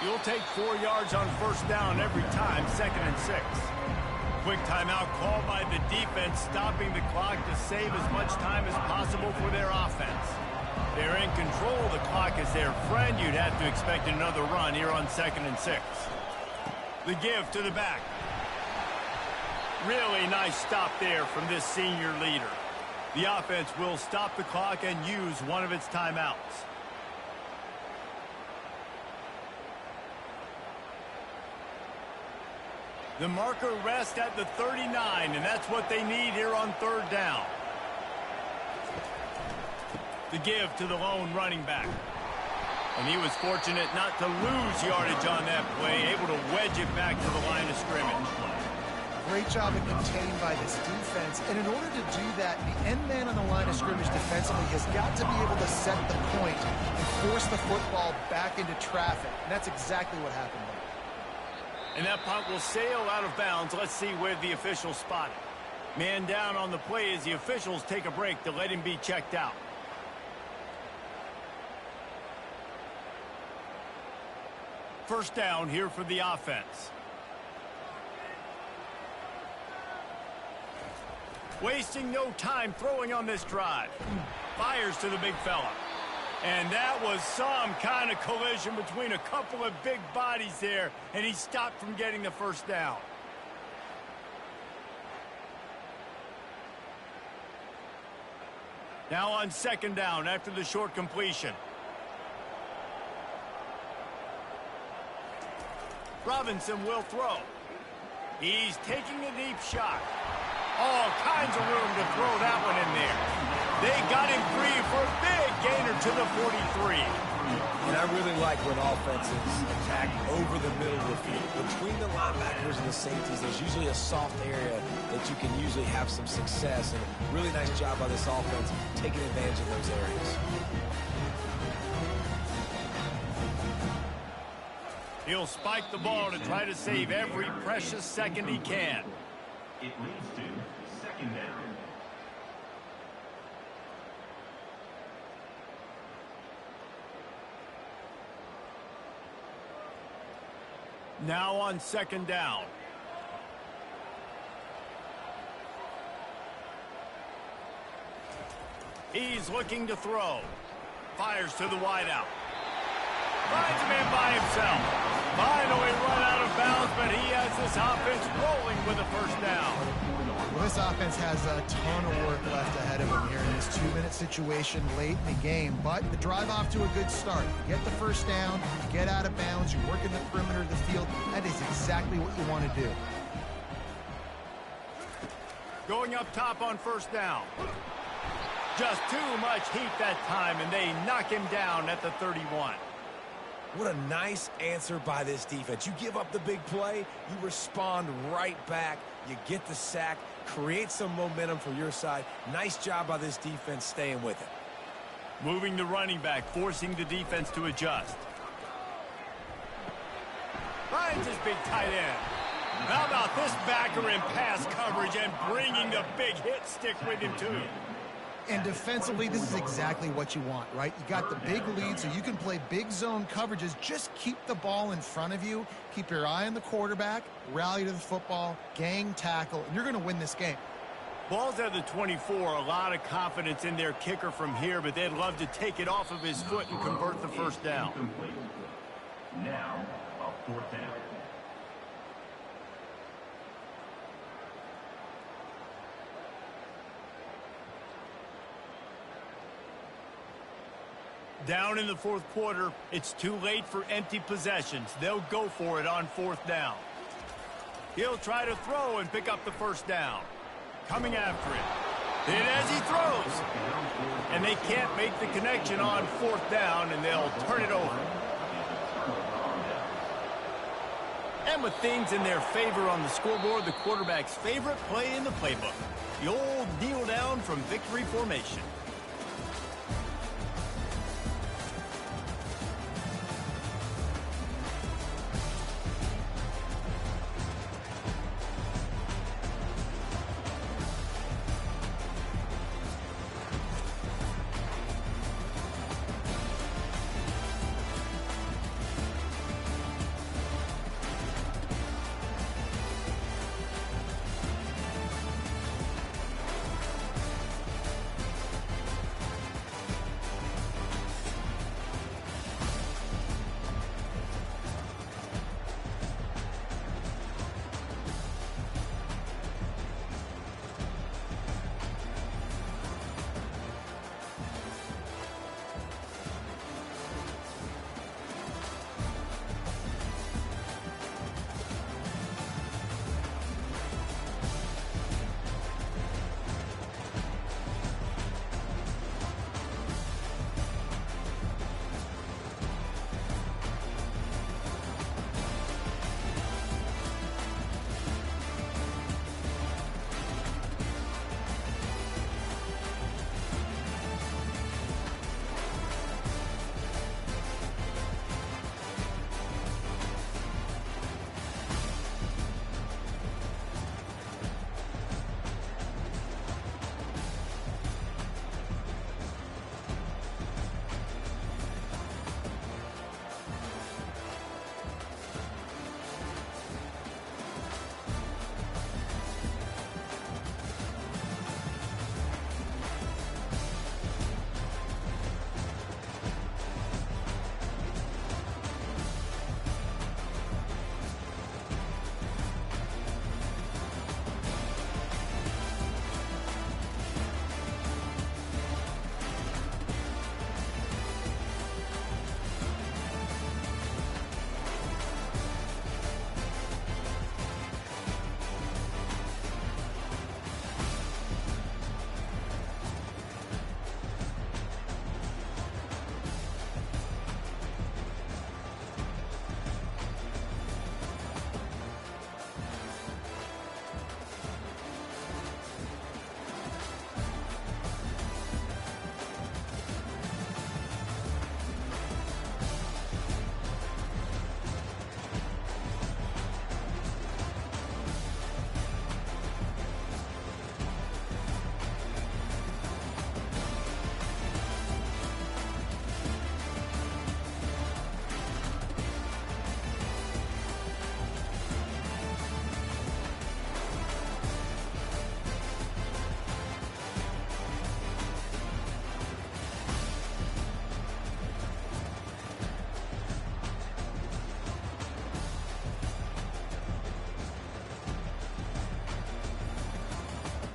You'll take 4 yards on 1st down every time, 2nd and 6. Quick timeout called by the defense, stopping the clock to save as much time as possible for their offense. They're in control of the clock as their friend. You'd have to expect another run here on 2nd and 6. The give to the back. Really nice stop there from this senior leader. The offense will stop the clock and use one of its timeouts. The marker rests at the 39, and that's what they need here on 3rd down. The give to the lone running back. And he was fortunate not to lose yardage on that play, able to wedge it back to the line of scrimmage. great job of contained by this defense. And in order to do that, the end man on the line of scrimmage defensively has got to be able to set the point and force the football back into traffic. And that's exactly what happened there. And that punt will sail out of bounds. Let's see where the officials spot it. Man down on the play as the officials take a break to let him be checked out. First down here for the offense. Wasting no time throwing on this drive. Fires to the big fella. And that was some kind of collision between a couple of big bodies there, and he stopped from getting the first down. Now on second down after the short completion. Robinson will throw. He's taking a deep shot. All kinds of room to throw that one in there. They got him free for a big gainer to the 43. And I really like when offenses attack over the middle of the field. Between the linebackers and the safeties, there's usually a soft area that you can usually have some success. And a really nice job by this offense taking advantage of those areas. He'll spike the ball to try to save every precious second he can. It leads to second down. Now on second down. He's looking to throw. Fires to the wideout. Finds a man by himself. Finally run out of bounds, but he has this offense rolling with a first down. Well, this offense has a ton of work left ahead of them here in this 2-minute situation late in the game. But the drive off to a good start. You get the first down, you get out of bounds, you work in the perimeter of the field. That is exactly what you want to do. Going up top on first down. Just too much heat that time, and they knock him down at the 31. What a nice answer by this defense. You give up the big play, you respond right back, you get the sack, create some momentum for your side. Nice job by this defense staying with it. Moving the running back, forcing the defense to adjust. Finds his big tight end. How about this backer in pass coverage and bringing the big hit stick with him too? And defensively, this is exactly what you want, right? You got the big lead, so you can play big zone coverages. Just keep the ball in front of you. Keep your eye on the quarterback, rally to the football, gang tackle, and you're going to win this game. Ball's at the 24. A lot of confidence in their kicker from here, but they'd love to take it off of his foot and convert the first down. Now, a fourth down. Down in the fourth quarter, it's too late for empty possessions. They'll go for it on fourth down. He'll try to throw and pick up the first down. Coming after it. And as he throws. And they can't make the connection on fourth down, and they'll turn it over. And with things in their favor on the scoreboard, the quarterback's favorite play in the playbook. The old kneel down from victory formation.